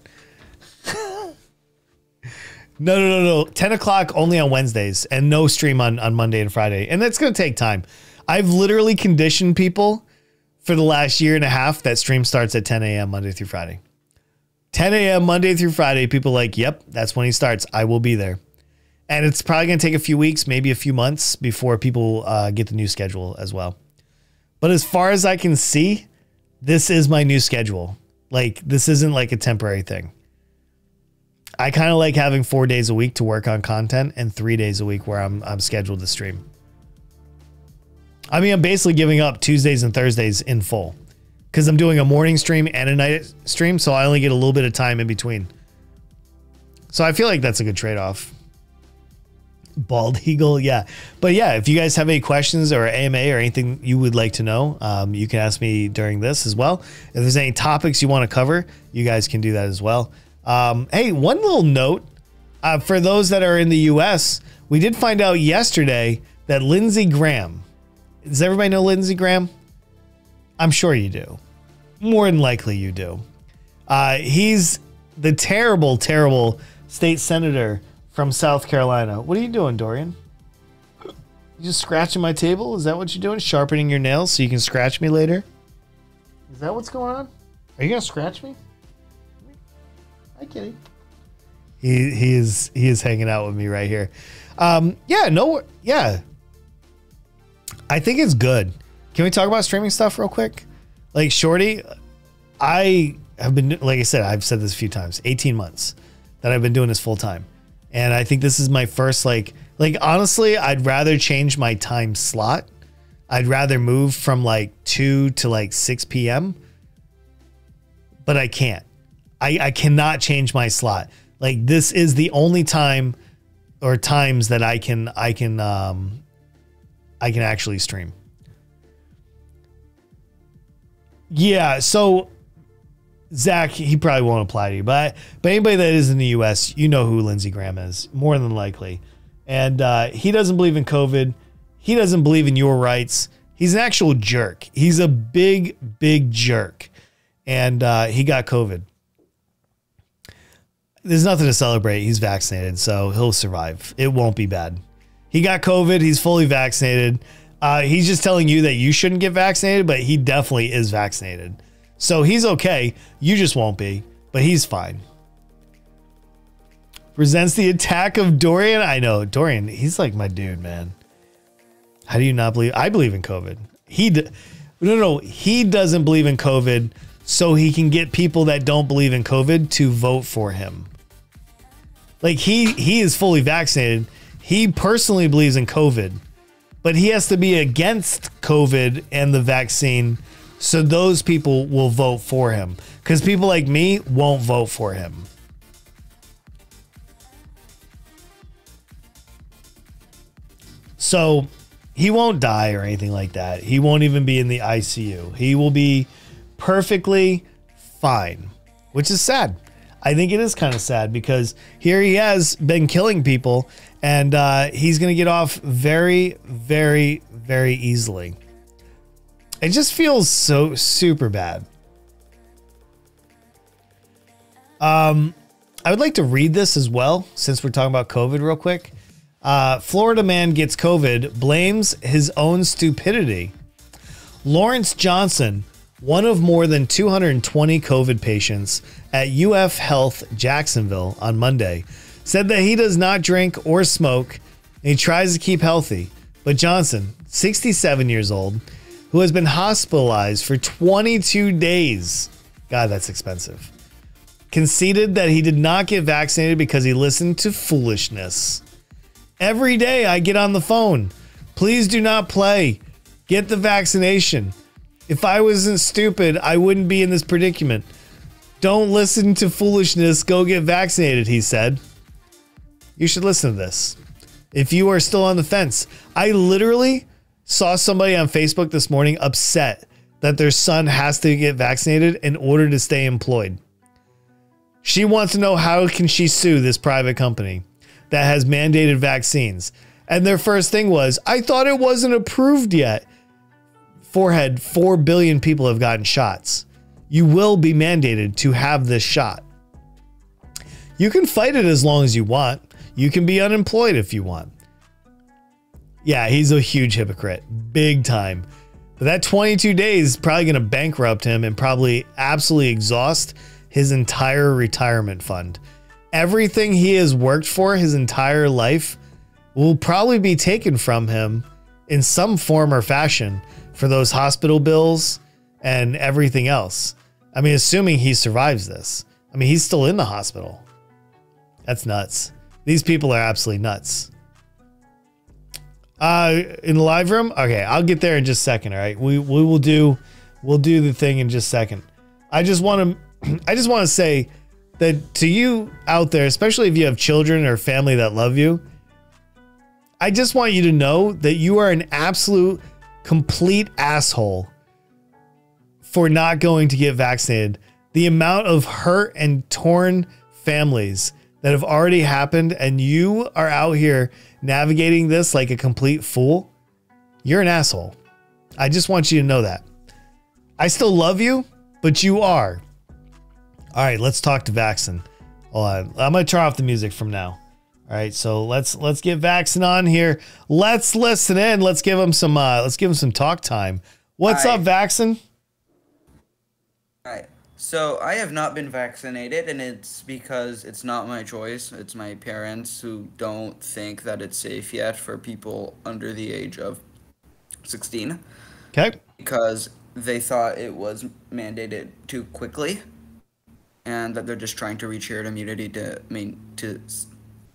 No. 10 o'clock only on Wednesdays and no stream on Monday and Friday. And that's going to take time. I've literally conditioned people for the last year and a half that stream starts at 10 a.m. Monday through Friday. 10 a.m. Monday through Friday. People are like, yep, that's when he starts. I will be there. And it's probably going to take a few weeks, maybe a few months before people get the new schedule as well. But as far as I can see, this is my new schedule. Like, this isn't like a temporary thing. I kind of like having 4 days a week to work on content and 3 days a week where I'm scheduled to stream. I mean, I'm basically giving up Tuesdays and Thursdays in full because I'm doing a morning stream and a night stream. So I only get a little bit of time in between. So I feel like that's a good trade-off. Bald Eagle. Yeah. But yeah, if you guys have any questions or AMA or anything you would like to know, you can ask me during this as well. If there's any topics you want to cover, you guys can do that as well. Hey, one little note, for those that are in the US, we did find out yesterday that Lindsey Graham, does everybody know Lindsey Graham? I'm sure you do. More than likely you do. He's the terrible, terrible state senator from South Carolina. What are you doing, Dorian? You just scratching my table? Is that what you're doing? Sharpening your nails so you can scratch me later? Is that what's going on? Are you going to scratch me? Hi, kitty. He is hanging out with me right here. Yeah. I think it's good. Can we talk about streaming stuff real quick? Like, Shorty, I have been, like I said, I've said this a few times, 18 months that I've been doing this full time. And I think this is my first, like honestly, I'd rather change my time slot. I'd rather move from like 2 to like 6 p.m. But I can't. I cannot change my slot. Like, this is the only time or times that I can actually stream. Yeah, so Zach, he probably won't apply to you, but anybody that is in the US, you know who Lindsey Graham is, more than likely. And he doesn't believe in COVID. He doesn't believe in your rights. He's an actual jerk. He's a big, big jerk. And he got COVID. There's nothing to celebrate. He's vaccinated, so he'll survive. It won't be bad. He got COVID. He's fully vaccinated. He's just telling you that you shouldn't get vaccinated, but he definitely is vaccinated. So he's okay. You just won't be, but he's fine. Resents the attack of Dorian. I know. Dorian, he's like my dude, man. How do you not believe? I believe in COVID. He doesn't believe in COVID so he can get people that don't believe in COVID to vote for him. Like, he is fully vaccinated. He personally believes in COVID, but he has to be against COVID and the vaccine so those people will vote for him, because people like me won't vote for him. So he won't die or anything like that. He won't even be in the ICU. He will be perfectly fine, which is sad. I think it is kind of sad because here he has been killing people, and he's going to get off very, very, very easily. It just feels so super bad. I would like to read this as well, since we're talking about COVID real quick. Florida man gets COVID, blames his own stupidity. Lawrence Johnson, one of more than 220 COVID patients at UF Health Jacksonville on Monday, said that he does not drink or smoke and he tries to keep healthy. But Johnson, 67 years old, who has been hospitalized for 22 days, God, that's expensive, conceded that he did not get vaccinated because he listened to foolishness. Every day I get on the phone. Please do not play. Get the vaccination. If I wasn't stupid, I wouldn't be in this predicament. Don't listen to foolishness. Go get vaccinated, he said. You should listen to this. If you are still on the fence, I literally saw somebody on Facebook this morning upset that their son has to get vaccinated in order to stay employed. She wants to know how can she sue this private company that has mandated vaccines. And their first thing was, I thought it wasn't approved yet. Forehead, 4 billion people have gotten shots. You will be mandated to have this shot. You can fight it as long as you want. You can be unemployed if you want. Yeah, he's a huge hypocrite. Big time. But that 22 days is probably going to bankrupt him and probably absolutely exhaust his entire retirement fund. Everything he has worked for his entire life will probably be taken from him in some form or fashion for those hospital bills and everything else. I mean, assuming he survives this. I mean, he's still in the hospital. That's nuts. These people are absolutely nuts. In the live room? Okay, I'll get there in just a second, all right? We'll do the thing in just a second. I just want to say that to you out there, especially if you have children or family that love you, I just want you to know that you are an absolute complete asshole for not going to get vaccinated. The amount of hurt and torn families that have already happened, and you are out here navigating this like a complete fool. You're an asshole. I just want you to know that. I still love you, but you are. All right, let's talk to Vaxxon. Hold on. I'm going to turn off the music from now. All right, so let's get Vaxxon on here. Let's listen in. Let's give him some talk time. What's up, Vaxxon? Hi. So I have not been vaccinated, and it's because it's not my choice. It's my parents who don't think that it's safe yet for people under the age of 16. Okay. Because they thought it was mandated too quickly, and that they're just trying to reach herd immunity to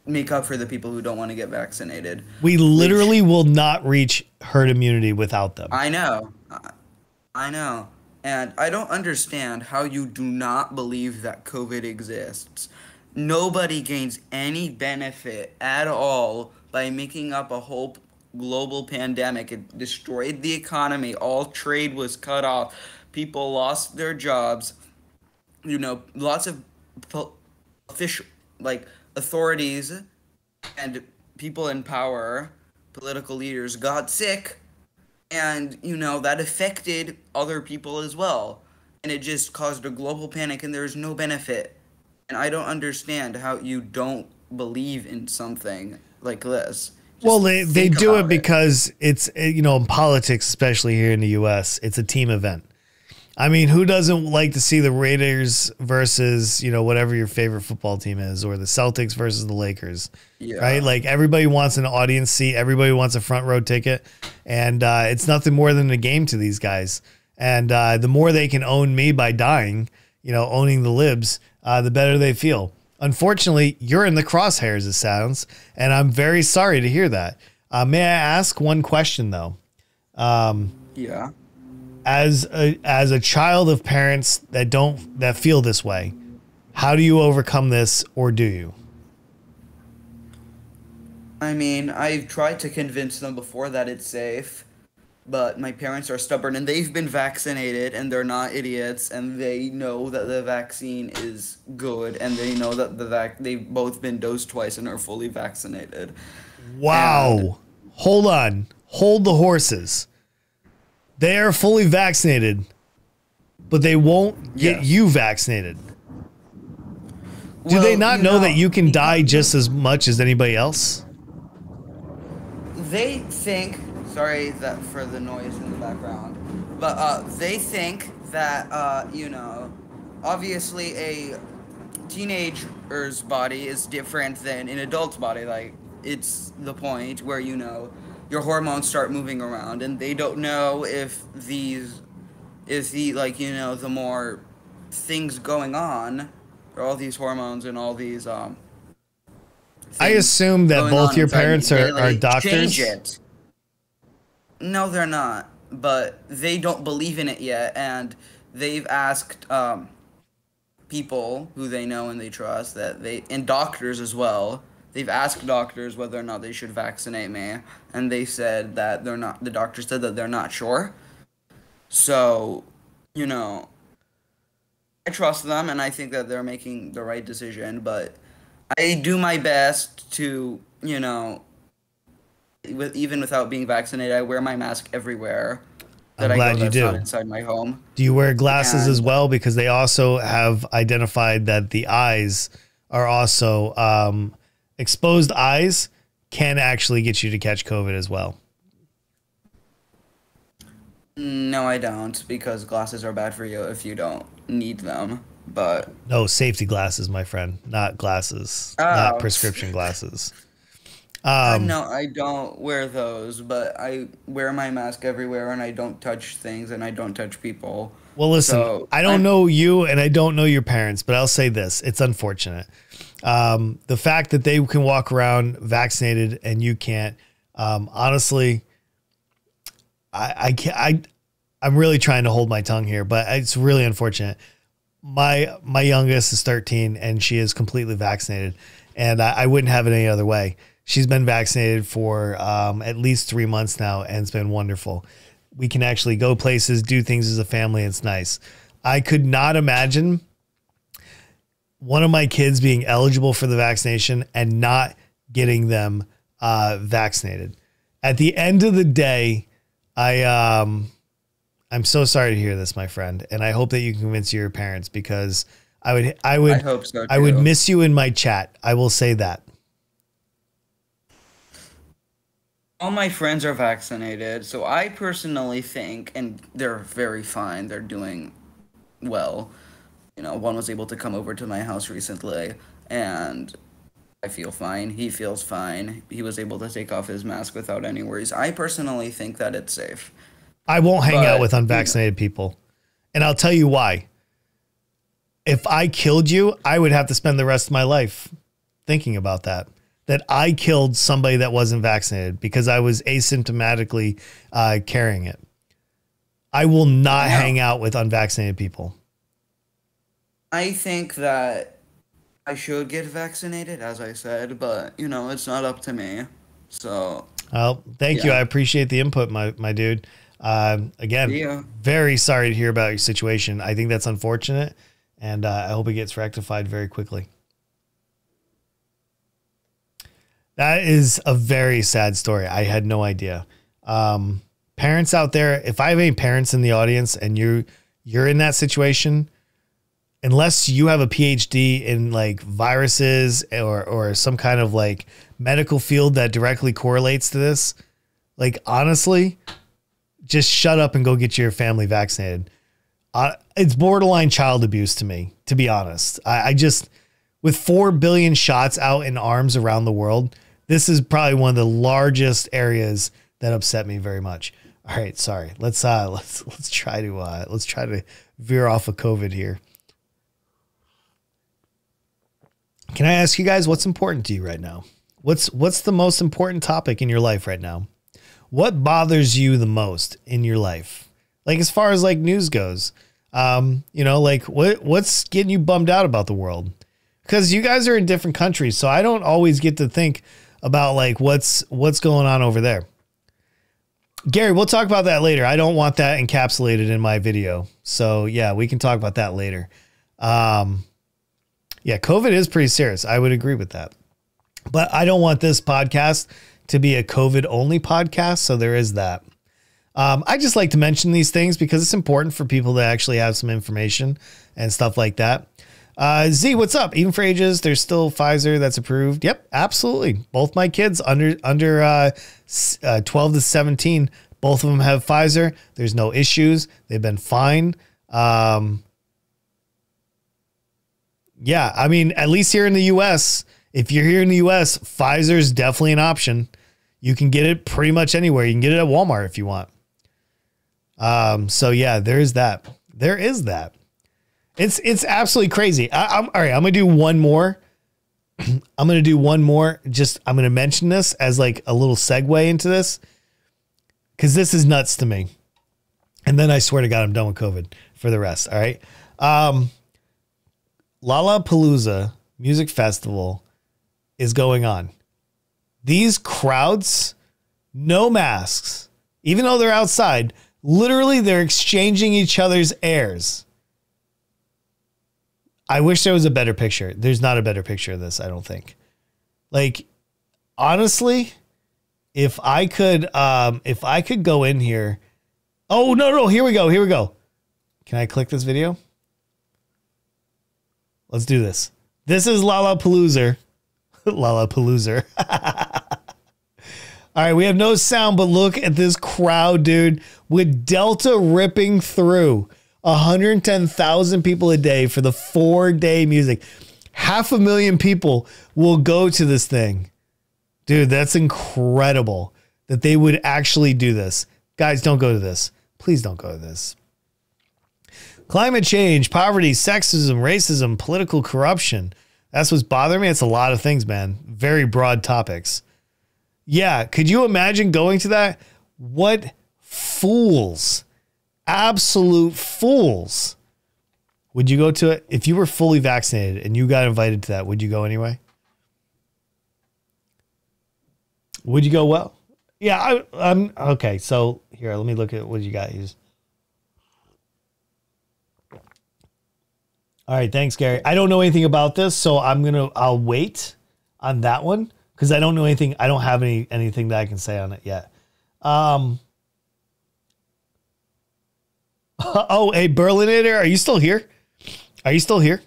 make up for the people who don't want to get vaccinated. We literally will not reach herd immunity without them. I know. And I don't understand how you do not believe that COVID exists. Nobody gains any benefit at all by making up a whole global pandemic. It destroyed the economy. All trade was cut off. People lost their jobs. You know, lots of official, authorities and people in power, political leaders, got sick. And, that affected other people as well. And it just caused a global panic, and there's no benefit. And I don't understand how you don't believe in something like this. Well, they do it because it's, in politics, especially here in the U.S., it's a team event. I mean, who doesn't like to see the Raiders versus, whatever your favorite football team is, or the Celtics versus the Lakers, right? Like, everybody wants an audience seat. Everybody wants a front row ticket. And it's nothing more than a game to these guys. And the more they can own me by dying, owning the libs, the better they feel. Unfortunately, you're in the crosshairs, it sounds. And I'm very sorry to hear that. May I ask one question, though? Yeah. As a child of parents that feel this way, how do you overcome this, or do you? I mean, I've tried to convince them before that it's safe, but my parents are stubborn, and they've been vaccinated, and they're not idiots, and they know that the vaccine is good, and they know that they've both been dosed twice and are fully vaccinated. Wow. Hold on. Hold the horses. They are fully vaccinated, but they won't get you vaccinated. Do they Well, not know that you can die just as much as anybody else? They think, sorry that for the noise in the background, but they think that obviously a teenager's body is different than an adult's body. Like, it's the point where your hormones start moving around, and they don't know if the more things going on, or all these hormones and all these I things assume that going both on your inside parents me are daily doctors. change it. No, they're not. But they don't believe in it yet, and they've asked people who they know and they trust and doctors as well. They've asked doctors whether or not they should vaccinate me, and they said that they're not. The doctor said that they're not sure. So, I trust them, and I think that they're making the right decision. But I do my best to, even without being vaccinated, I wear my mask everywhere that I'm I go. glad you That's not do. inside my home. Do you wear glasses as And well? Because they also have identified that the eyes are also exposed eyes can actually get you to catch COVID as well. no, I don't, because glasses are bad for you if you don't need them. But No, safety glasses, my friend, not glasses, not oh, prescription glasses. no, I don't wear those, but I wear my mask everywhere, and I don't touch things, and I don't touch people. Well, listen, So I don't know you and I don't know your parents, but I'll say this. It's unfortunate. The fact that they can walk around vaccinated and you can't, honestly, I can't, I'm really trying to hold my tongue here, but it's really unfortunate. My youngest is 13 and she is completely vaccinated, and I wouldn't have it any other way. She's been vaccinated for at least 3 months now, and it's been wonderful. We can actually go places, do things as a family. It's nice. I could not imagine one of my kids being eligible for the vaccination and not getting them vaccinated. At the end of the day, I'm so sorry to hear this, my friend, and I hope that you can convince your parents, because I hope so I would too. miss you in my chat. I will say that. All my friends are vaccinated, so I personally think, and they're very fine, they're doing well. One was able to come over to my house recently, and I feel fine. He feels fine. He was able to take off his mask without any worries. I personally think that it's safe. I won't hang out But, with unvaccinated people, and I'll tell you why. If I killed you, I would have to spend the rest of my life thinking about that I killed somebody that wasn't vaccinated because I was asymptomatically carrying it. I will not hang out with unvaccinated people. I think that I should get vaccinated, as I said, but, it's not up to me. So, Well, thank you. yeah. I appreciate the input, my dude. Again, Yeah. very sorry to hear about your situation. I think that's unfortunate, and I hope it gets rectified very quickly. That is a very sad story. I had no idea. Parents out there, if I have any parents in the audience and you're in that situation, unless you have a PhD in like viruses or some kind of like medical field that directly correlates to this, like honestly, just shut up and go get your family vaccinated. It's borderline child abuse to me, to be honest. I just, with 4 billion shots out in arms around the world, this is probably one of the largest areas that upset me very much. All right, sorry. Let's try to veer off of COVID here. Can I ask you guys what's important to you right now? What's the most important topic in your life right now? What bothers you the most in your life? Like, as far as like news goes, like what's getting you bummed out about the world? Because you guys are in different countries, so I don't always get to think about like what's going on over there. Gary, we'll talk about that later. I don't want that encapsulated in my video. So yeah, we can talk about that later. Yeah, COVID is pretty serious. I would agree with that. But I don't want this podcast to be a COVID only podcast. So there is that. I just like to mention these things because it's important for people to actually have some information and stuff like that. Z, what's up? Even for ages, there's still Pfizer that's approved. Yep, absolutely. Both my kids under 12 to 17, both of them have Pfizer. There's no issues. They've been fine. Yeah, I mean, at least here in the U.S., if you're here in the U.S., Pfizer's definitely an option. You can get it pretty much anywhere. You can get it at Walmart if you want. So yeah, there is that. There is that. It's absolutely crazy. I'm all right. I'm gonna do one more. I'm gonna do one more. I'm gonna mention this as like a little segue into this because this is nuts to me. And then I swear to God, I'm done with COVID for the rest. All right. Lollapalooza Music Festival is going on. These crowds, no masks, even though they're outside, literally they're exchanging each other's airs. I wish there was a better picture. There's not a better picture of this, I don't think. Like, honestly, if I could go in here. Oh, no, here we go. Can I click this video? Let's do this. This is Lollapalooza. Lollapalooza. All right, we have no sound, but look at this crowd, dude, with Delta ripping through 110,000 people a day for the 4-day music. 500,000 people will go to this thing. Dude, that's incredible that they would actually do this. Guys, don't go to this. Please don't go to this. Climate change, poverty, sexism, racism, political corruption. That's what's bothering me. It's a lot of things, man. Very broad topics. Yeah, could you imagine going to that? What fools, absolute fools. Would you go to it? If you were fully vaccinated and you got invited to that, would you go anyway? Would you go? Well, yeah, I'm okay. So here, let me look at what you got. All right, thanks, Gary. I don't know anything about this, so I'll wait on that one because I don't know anything. I don't have anything that I can say on it yet. Oh, hey, Berlinator, are you still here? Are you still here?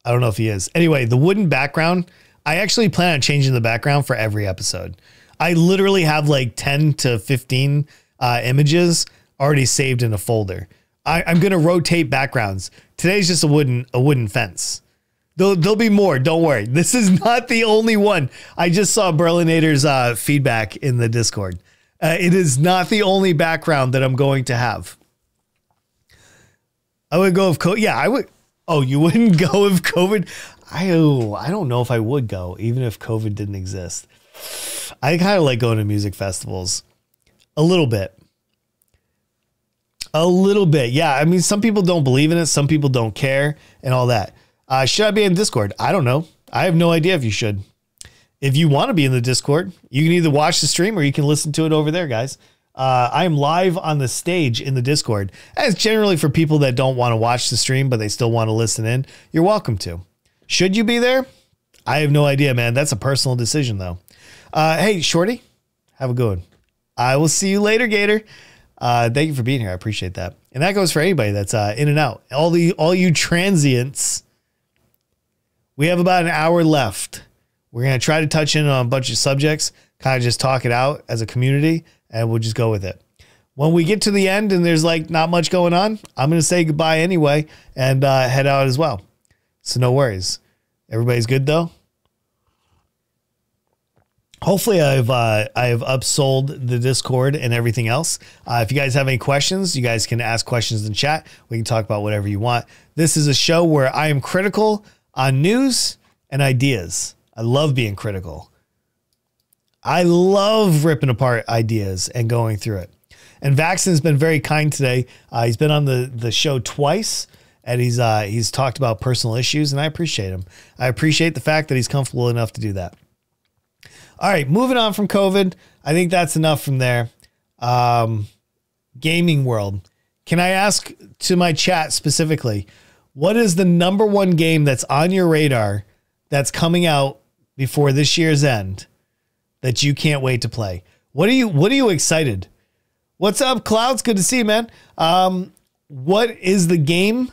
I don't know if he is. Anyway, the wooden background, I actually plan on changing the background for every episode. I literally have like 10 to 15 images already saved in a folder. I'm going to rotate backgrounds. Today's just a wooden fence. There'll be more. Don't worry. This is not the only one. I just saw Berlinator's feedback in the Discord. It is not the only background that I'm going to have. I would go if COVID. Yeah, I would. Oh, you wouldn't go if COVID? I don't know if I would go, even if COVID didn't exist. I kind of like going to music festivals. A little bit. A little bit. Yeah. I mean, some people don't believe in it. Some people don't care and all that. Should I be in Discord? I don't know. I have no idea if you should. If you want to be in the Discord, you can either watch the stream or you can listen to it over there, guys. I am live on the stage in the Discord. As generally for people that don't want to watch the stream, but they still want to listen in, you're welcome to. Should you be there? I have no idea, man. That's a personal decision, though. Hey, Shorty, have a good one. I will see you later, Gator. Thank you for being here. I appreciate that. And that goes for anybody that's in and out. All you transients. We have about an hour left. We're going to try to touch in on a bunch of subjects, kind of just talk it out as a community, and we'll just go with it. When we get to the end and there's like not much going on, I'm going to say goodbye anyway and head out as well. So no worries. Everybody's good though. Hopefully I have upsold the Discord and everything else. If you guys have any questions, you guys can ask questions in chat. We can talk about whatever you want. This is a show where I am critical on news and ideas. I love being critical. I love ripping apart ideas and going through it. And Vaxton's been very kind today. He's been on the show twice, and he's talked about personal issues, and I appreciate him. I appreciate the fact that he's comfortable enough to do that. All right, moving on from COVID. I think that's enough from there. Gaming world. Can I ask to my chat specifically, what is the number one game that's on your radar that's coming out before this year's end that you can't wait to play? What are you excited? What's up, Clouds? Good to see you, man. what is the game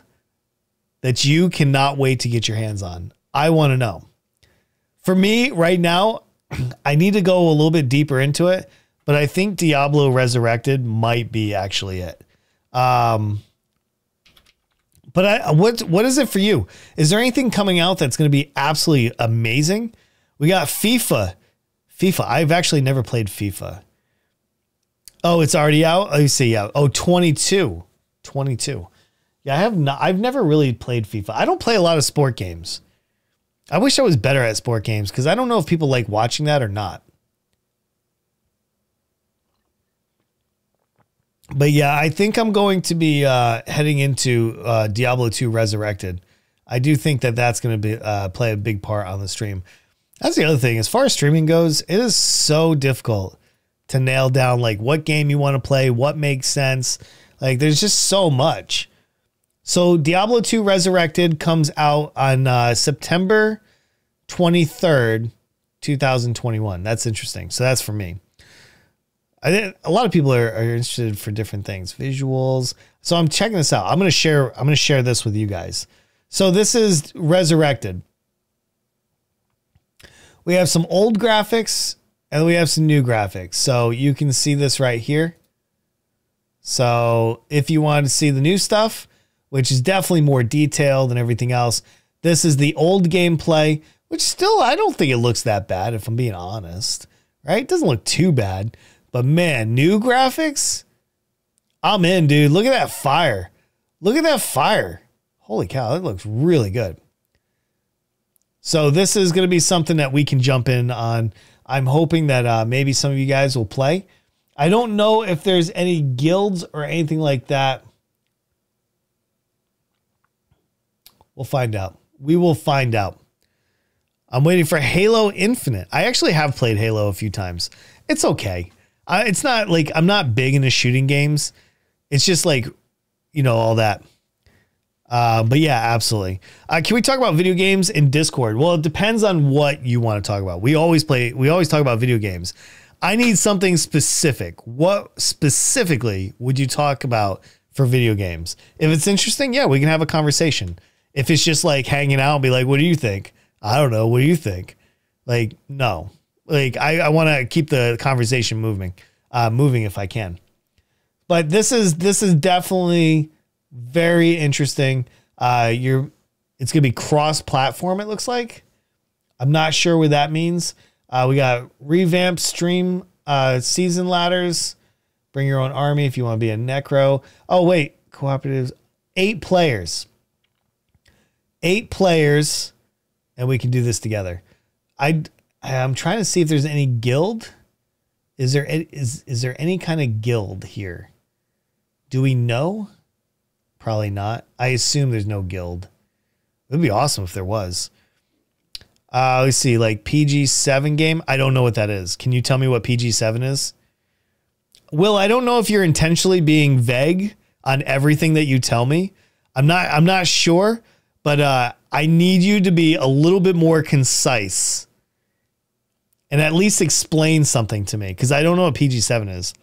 that you cannot wait to get your hands on? I want to know. For me right now, I need to go a little bit deeper into it, but I think Diablo Resurrected might be actually it. But what is it for you? Is there anything coming out that's going to be absolutely amazing? We got FIFA. I've actually never played FIFA. Oh, it's already out. Let me see. Yeah. Oh, 22. Yeah, I've never really played FIFA. I don't play a lot of sport games. I wish I was better at sport games because I don't know if people like watching that or not. But yeah, I think I'm going to be heading into Diablo 2 Resurrected. I do think that that's going to be play a big part on the stream. That's the other thing. As far as streaming goes, it is so difficult to nail down like what game you want to play, what makes sense. Like there's just so much. So Diablo 2 Resurrected comes out on September 23rd, 2021. That's interesting. So that's for me. I think a lot of people are interested for different things, visuals. So I'm checking this out. I'm going to share this with you guys. So this is Resurrected. We have some old graphics and we have some new graphics. So you can see this right here. So if you want to see the new stuff, which is definitely more detailed and everything else, this is the old gameplay, which still, I don't think it looks that bad if I'm being honest, right? It doesn't look too bad, but man, new graphics, I'm in, dude. Look at that fire. Look at that fire. Holy cow, that looks really good. So this is going to be something that we can jump in on. I'm hoping that maybe some of you guys will play. I don't know if there's any guilds or anything like that. We'll find out. We will find out. I'm waiting for Halo Infinite. I actually have played Halo a few times. It's okay. It's not like I'm not big into shooting games. It's just like, you know, all that. But yeah, absolutely. Can we talk about video games in Discord? Well, it depends on what you want to talk about. We always talk about video games. I need something specific. What specifically would you talk about for video games? If it's interesting, yeah, we can have a conversation. If it's just like hanging out and be like, what do you think? I don't know. What do you think? Like, no, like I want to keep the conversation moving if I can. But this is definitely very interesting. It's gonna be cross-platform. It looks like. I'm not sure what that means. We got revamped stream season ladders. Bring your own army if you want to be a necro. Oh wait, cooperatives. 8 players. 8 players, and we can do this together. I'm trying to see if there's any guild. Is there any kind of guild here? Do we know? Probably not. I assume there's no guild. It would be awesome if there was. Let's see, like PG-7 game. I don't know what that is. Can you tell me what PG-7 is? Will, I don't know if you're intentionally being vague on everything that you tell me. I'm not sure, but I need you to be a little bit more concise and at least explain something to me because I don't know what PG-7 is.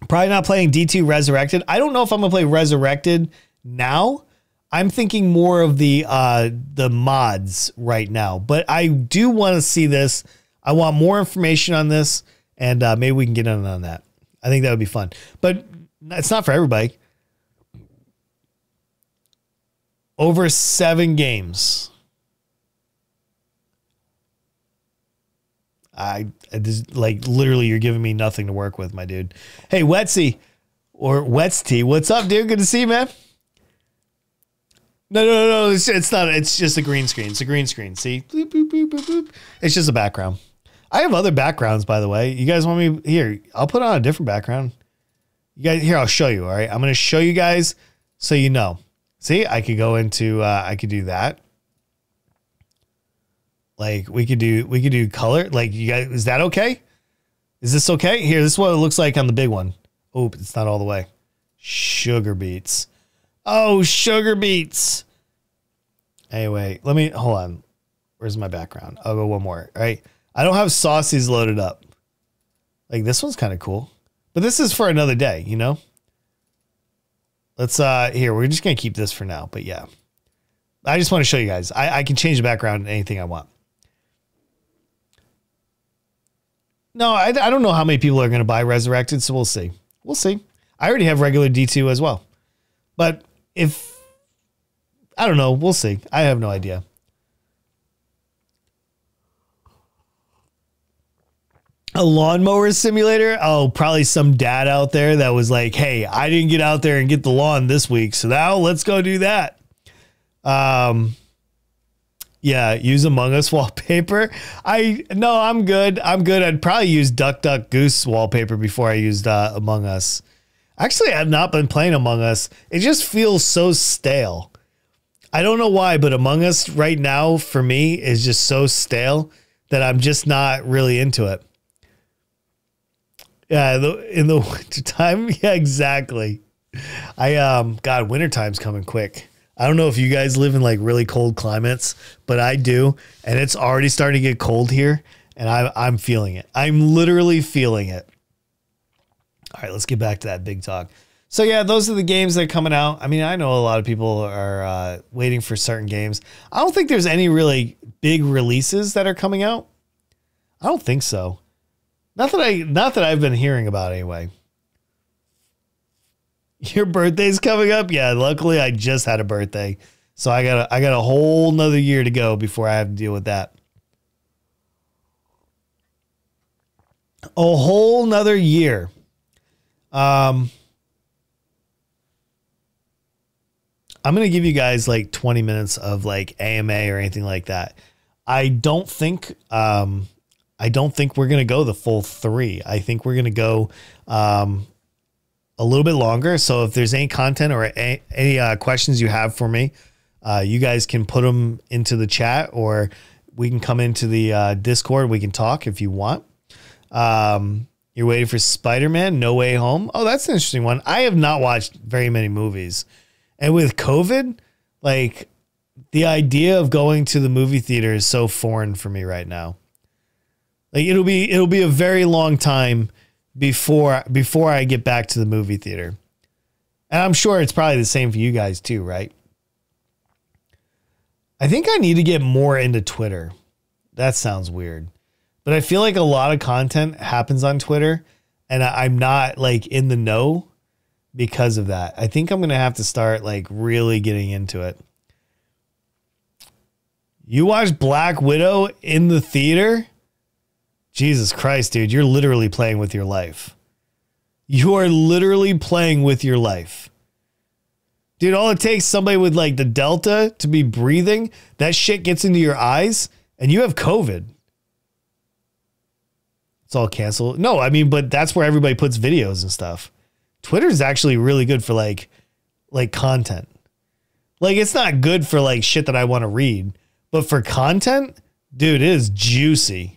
Probably not playing D2 Resurrected. I don't know if I'm going to play Resurrected now. I'm thinking more of the mods right now, but I do want to see this. I want more information on this, and maybe we can get in on that. I think that would be fun, but it's not for everybody. Over 7 games. Like literally you're giving me nothing to work with, my dude. Hey, Wetsy or Wetsty, what's up, dude? Good to see you, man. No. It's not. It's just a green screen. It's a green screen. See? Boop, boop, boop, boop, boop. It's just a background. I have other backgrounds, by the way. You guys want me here? I'll put on a different background. You guys here, I'll show you. All right. I'm going to show you guys so you know. See, I could go into, I could do that. Like we could do color. Like you guys, is that okay? Is this okay? Here, this is what it looks like on the big one. Oh, it's not all the way. Sugar beets. Oh, sugar beets. Anyway, hold on. Where's my background? I'll go one more. All right. I don't have saucies loaded up. Like this one's kind of cool, but this is for another day, you know? Let's here, we're just gonna keep this for now, but yeah. I just want to show you guys. I can change the background to anything I want. No, I don't know how many people are gonna buy Resurrected, so we'll see. We'll see. I already have regular D2 as well. But if I don't know, we'll see. I have no idea. A lawnmower simulator? Oh, probably some dad out there that was like, hey, I didn't get out there and get the lawn this week, so now let's go do that. Yeah, use Among Us wallpaper. No, I'm good. I'm good. I'd probably use Duck Duck Goose wallpaper before I used Among Us. Actually, I've not been playing Among Us. It just feels so stale. I don't know why, but Among Us right now for me is just so stale that I'm just not really into it. Yeah, in the wintertime, yeah, exactly. God, wintertime's coming quick. I don't know if you guys live in like really cold climates, but I do, and it's already starting to get cold here, and I'm feeling it. I'm literally feeling it. All right, let's get back to that big talk. So yeah, those are the games that are coming out. I mean, I know a lot of people are waiting for certain games. I don't think there's any really big releases that are coming out. I don't think so. Not that I've been hearing about anyway. Your birthday's coming up? Yeah, luckily I just had a birthday. So I got a whole nother year to go before I have to deal with that. A whole nother year. I'm going to give you guys like 20 minutes of like AMA or anything like that. I don't think we're going to go the full 3. I think we're going to go a little bit longer. So if there's any content or any questions you have for me, you guys can put them into the chat, or we can come into the Discord. We can talk if you want. You're waiting for Spider-Man No Way Home. Oh, that's an interesting one. I have not watched very many movies. And with COVID, like the idea of going to the movie theater is so foreign for me right now. Like it'll be a very long time before I get back to the movie theater. And I'm sure it's probably the same for you guys too, right? I think I need to get more into Twitter. That sounds weird. But I feel like a lot of content happens on Twitter and I'm not like in the know because of that. I think I'm going to have to start like really getting into it. You watched Black Widow in the theater? Jesus Christ, dude, you're literally playing with your life. You are literally playing with your life. Dude, all it takes somebody with like the Delta to be breathing, that shit gets into your eyes and you have COVID. It's all canceled. No, I mean, but that's where everybody puts videos and stuff. Twitter's actually really good for like content. Like it's not good for like shit that I want to read, but for content, dude, it is juicy.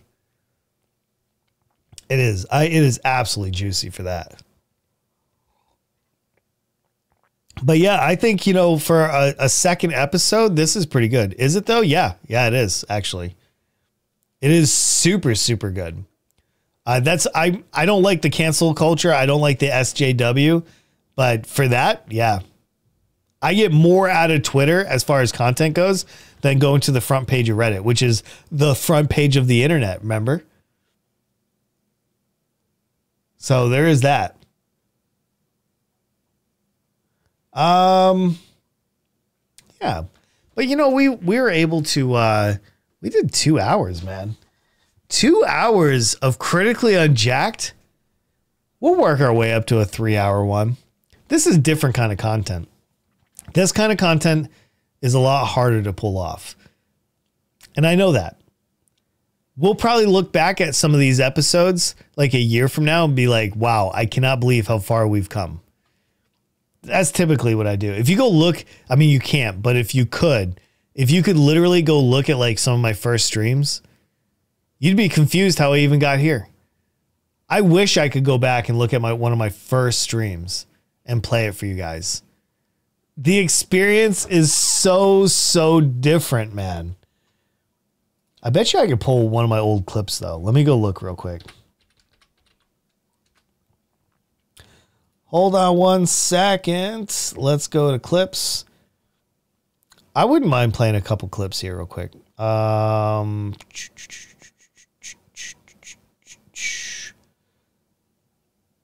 It is. It is absolutely juicy for that. But yeah, I think, you know, for a second episode, this is pretty good. Is it though? Yeah. Yeah, it is actually. It is super, super good. I don't like the cancel culture. I don't like the SJW, but for that, yeah. I get more out of Twitter as far as content goes than going to the front page of Reddit, which is the front page of the internet, remember? So there is that. Yeah. But you know, we were able to we did 2 hours, man. 2 hours of critically unjacked. We'll work our way up to a 3-hour one. This is different kind of content. This kind of content is a lot harder to pull off. And I know that. We'll probably look back at some of these episodes like a year from now and be like, wow, I cannot believe how far we've come. That's typically what I do. If you go look, I mean, you can't, but if you could literally go look at like some of my first streams, you'd be confused how I even got here. I wish I could go back and look at one of my first streams and play it for you guys. The experience is so different, man. I bet you I could pull one of my old clips though. Let me go look real quick. Hold on one second. Let's go to clips. I wouldn't mind playing a couple clips here real quick.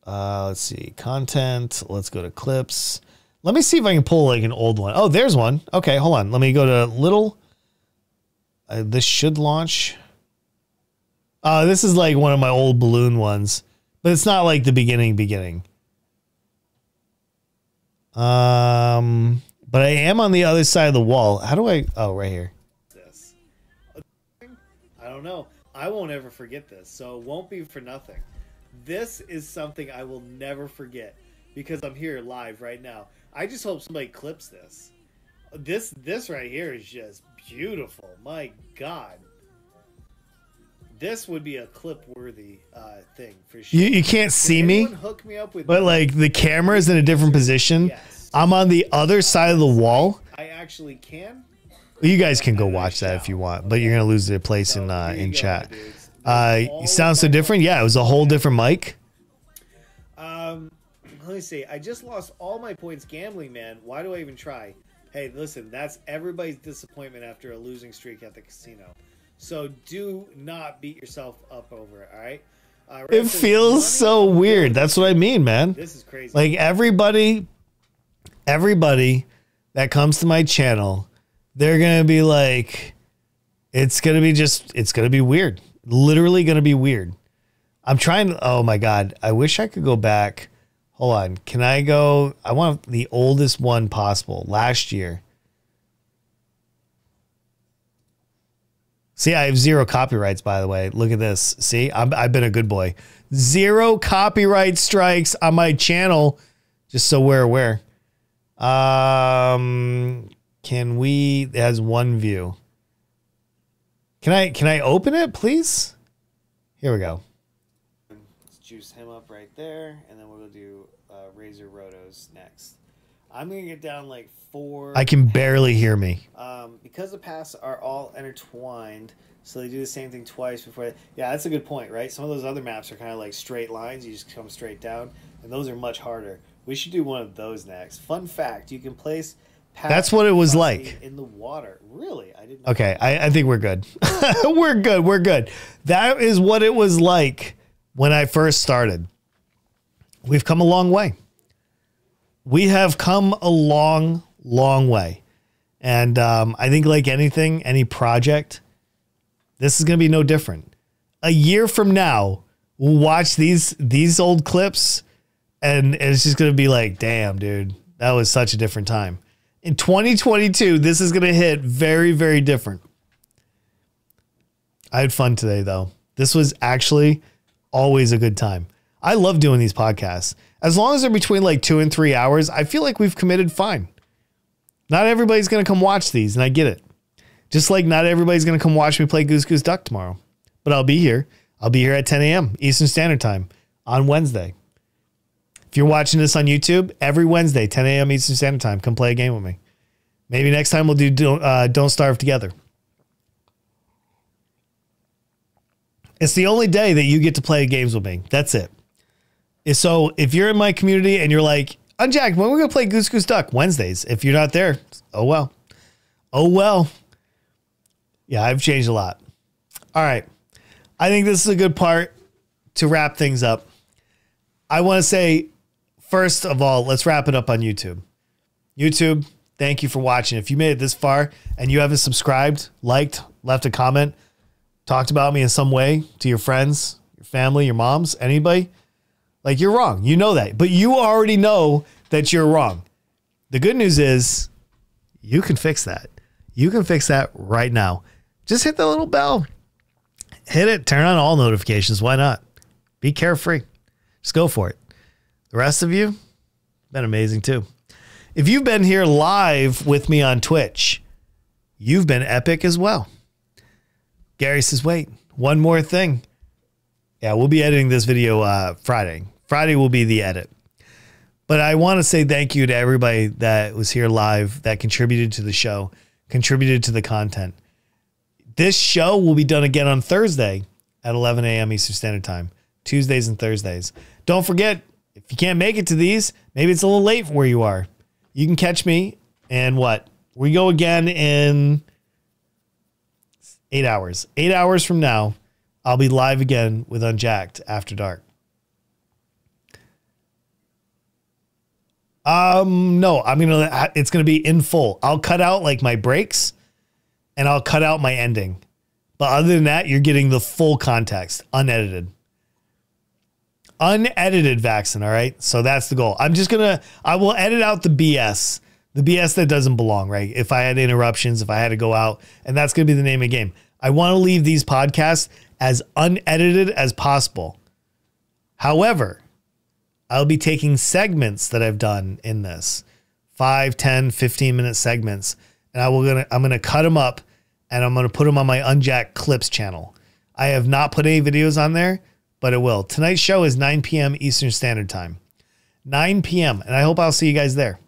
Let's see. Content. Let's go to clips. Let me see if I can pull like an old one. Oh, there's one. Okay, hold on. Let me go to little. This should launch. This is like one of my old balloon ones, but it's not like the beginning. But I am on the other side of the wall. How do I? Oh, right here. This. I don't know. I won't ever forget this, so it won't be for nothing. This is something I will never forget because I'm here live right now. I just hope somebody clips this. This right here is just beautiful. My God. This would be a clip-worthy thing for sure. You can't see me, hook me up with but like the camera is in a different position. Yes. I'm on the other side of the wall. I actually can. You guys can go watch that if you want, but you're gonna lose their place in chat. You sound so different. Yeah, it was a whole different mic. Let me see. I just lost all my points gambling, man. Why do I even try? Hey, listen, that's everybody's disappointment after a losing streak at the casino. So do not beat yourself up over it, all right? It feels so weird. That's what I mean, man. This is crazy. Like everybody that comes to my channel, they're going to be like, it's going to be weird. Literally going to be weird. I'm trying to, oh my God. I wish I could go back. Hold on. Can I go? I want the oldest one possible. Last year. See, I have 0 copyrights, by the way. Look at this. See, I've been a good boy. 0 copyright strikes on my channel. Just so we're aware. Can we? It has 1 view. Can I open it, please? Here we go. Let's juice him up right there, and then we'll do Razor Rotos next. I'm gonna get down like 4. I can barely hear me. Because the paths are all intertwined, so they do the same thing twice before. Yeah, that's a good point, right? Some of those other maps are kind of like straight lines. You just come straight down, and those are much harder. We should do one of those next. Fun fact: you can place. That's what it was like in the water. Really, I didn't know. Okay, I think we're good. We're good. That is what it was like when I first started. We've come a long way. We have come a long way. And I think like anything, any project, this is going to be no different. A year from now, we'll watch these old clips and it's just going to be like, damn, dude, that was such a different time. In 2022, this is going to hit very, very different. I had fun today, though. This was actually always a good time. I love doing these podcasts. As long as they're between like 2 and 3 hours, I feel like we've committed fine. Not everybody's going to come watch these, and I get it. Just like not everybody's going to come watch me play Goose Goose Duck tomorrow. But I'll be here. I'll be here at 10 a.m. Eastern Standard Time on Wednesday. If you're watching this on YouTube, every Wednesday, 10 a.m. Eastern Standard Time, come play a game with me. Maybe next time we'll do Don't Starve Together. It's the only day that you get to play games with me. That's it. So if you're in my community and you're like, Unjacked, when are we going to play Goose Goose Duck? Wednesdays. If you're not there, oh well. Oh well. Yeah, I've changed a lot. All right. I think this is a good part to wrap things up. I want to say, first of all, let's wrap it up on YouTube. YouTube, thank you for watching. If you made it this far and you haven't subscribed, liked, left a comment, talked about me in some way to your friends, your family, your moms, anybody, like you're wrong. You know that, but you already know that you're wrong. The good news is you can fix that. You can fix that right now. Just hit the little bell. Hit it. Turn on all notifications. Why not? Be carefree. Just go for it. The rest of you, been amazing too. If you've been here live with me on Twitch, you've been epic as well. Gary says, wait, one more thing. Yeah, we'll be editing this video Friday. Friday will be the edit. But I want to say thank you to everybody that was here live, that contributed to the show, contributed to the content. This show will be done again on Thursday at 11 a.m. Eastern Standard Time. Tuesdays and Thursdays. Don't forget, If you can't make it to these, maybe it's a little late for where you are. You can catch me, and what? We go again in 8 hours. 8 hours from now, I'll be live again with Unjacked After Dark. No, it's gonna be in full. I'll cut out like my breaks and I'll cut out my ending. But other than that, you're getting the full context, unedited. Unedited Vaxxin, all right? So that's the goal. I will edit out the BS that doesn't belong, right? If I had interruptions, if I had to go out, and that's going to be the name of the game. I want to leave these podcasts as unedited as possible. However, I'll be taking segments that I've done in this, 5, 10, 15-minute segments, and I'm going to cut them up, and I'm going to put them on my Unjacked Clips channel. I have not put any videos on there, but it will. Tonight's show is 9 p.m. Eastern Standard Time. 9 p.m., and I hope I'll see you guys there.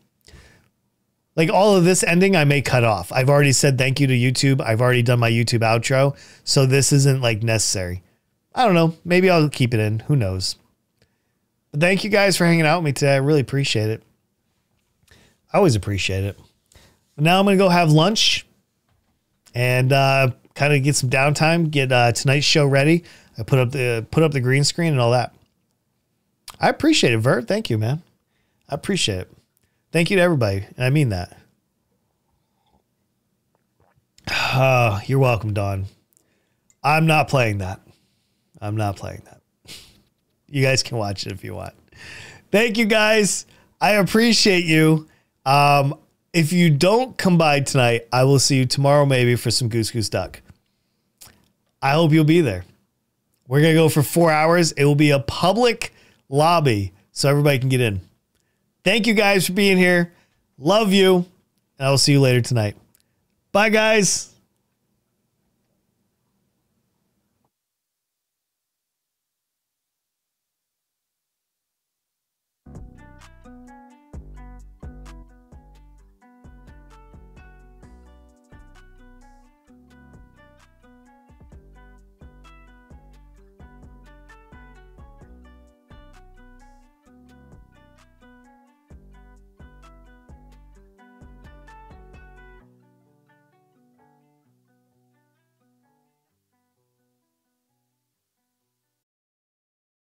Like all of this ending, I may cut off. I've already said thank you to YouTube. I've already done my YouTube outro, so this isn't like necessary. I don't know. Maybe I'll keep it in. Who knows? But thank you guys for hanging out with me today. I really appreciate it. I always appreciate it. But now I'm going to go have lunch and kind of get some downtime, get tonight's show ready. I put up the green screen and all that. I appreciate it, Vert. Thank you, man. I appreciate it. Thank you to everybody, and I mean that. Oh, you're welcome, Dawn. I'm not playing that. I'm not playing that. You guys can watch it if you want. Thank you, guys. I appreciate you. If you don't come by tonight, I will see you tomorrow maybe for some Goose Goose Duck. I hope you'll be there. We're going to go for 4 hours. It will be a public lobby so everybody can get in. Thank you guys for being here. Love you. And I will see you later tonight. Bye, guys.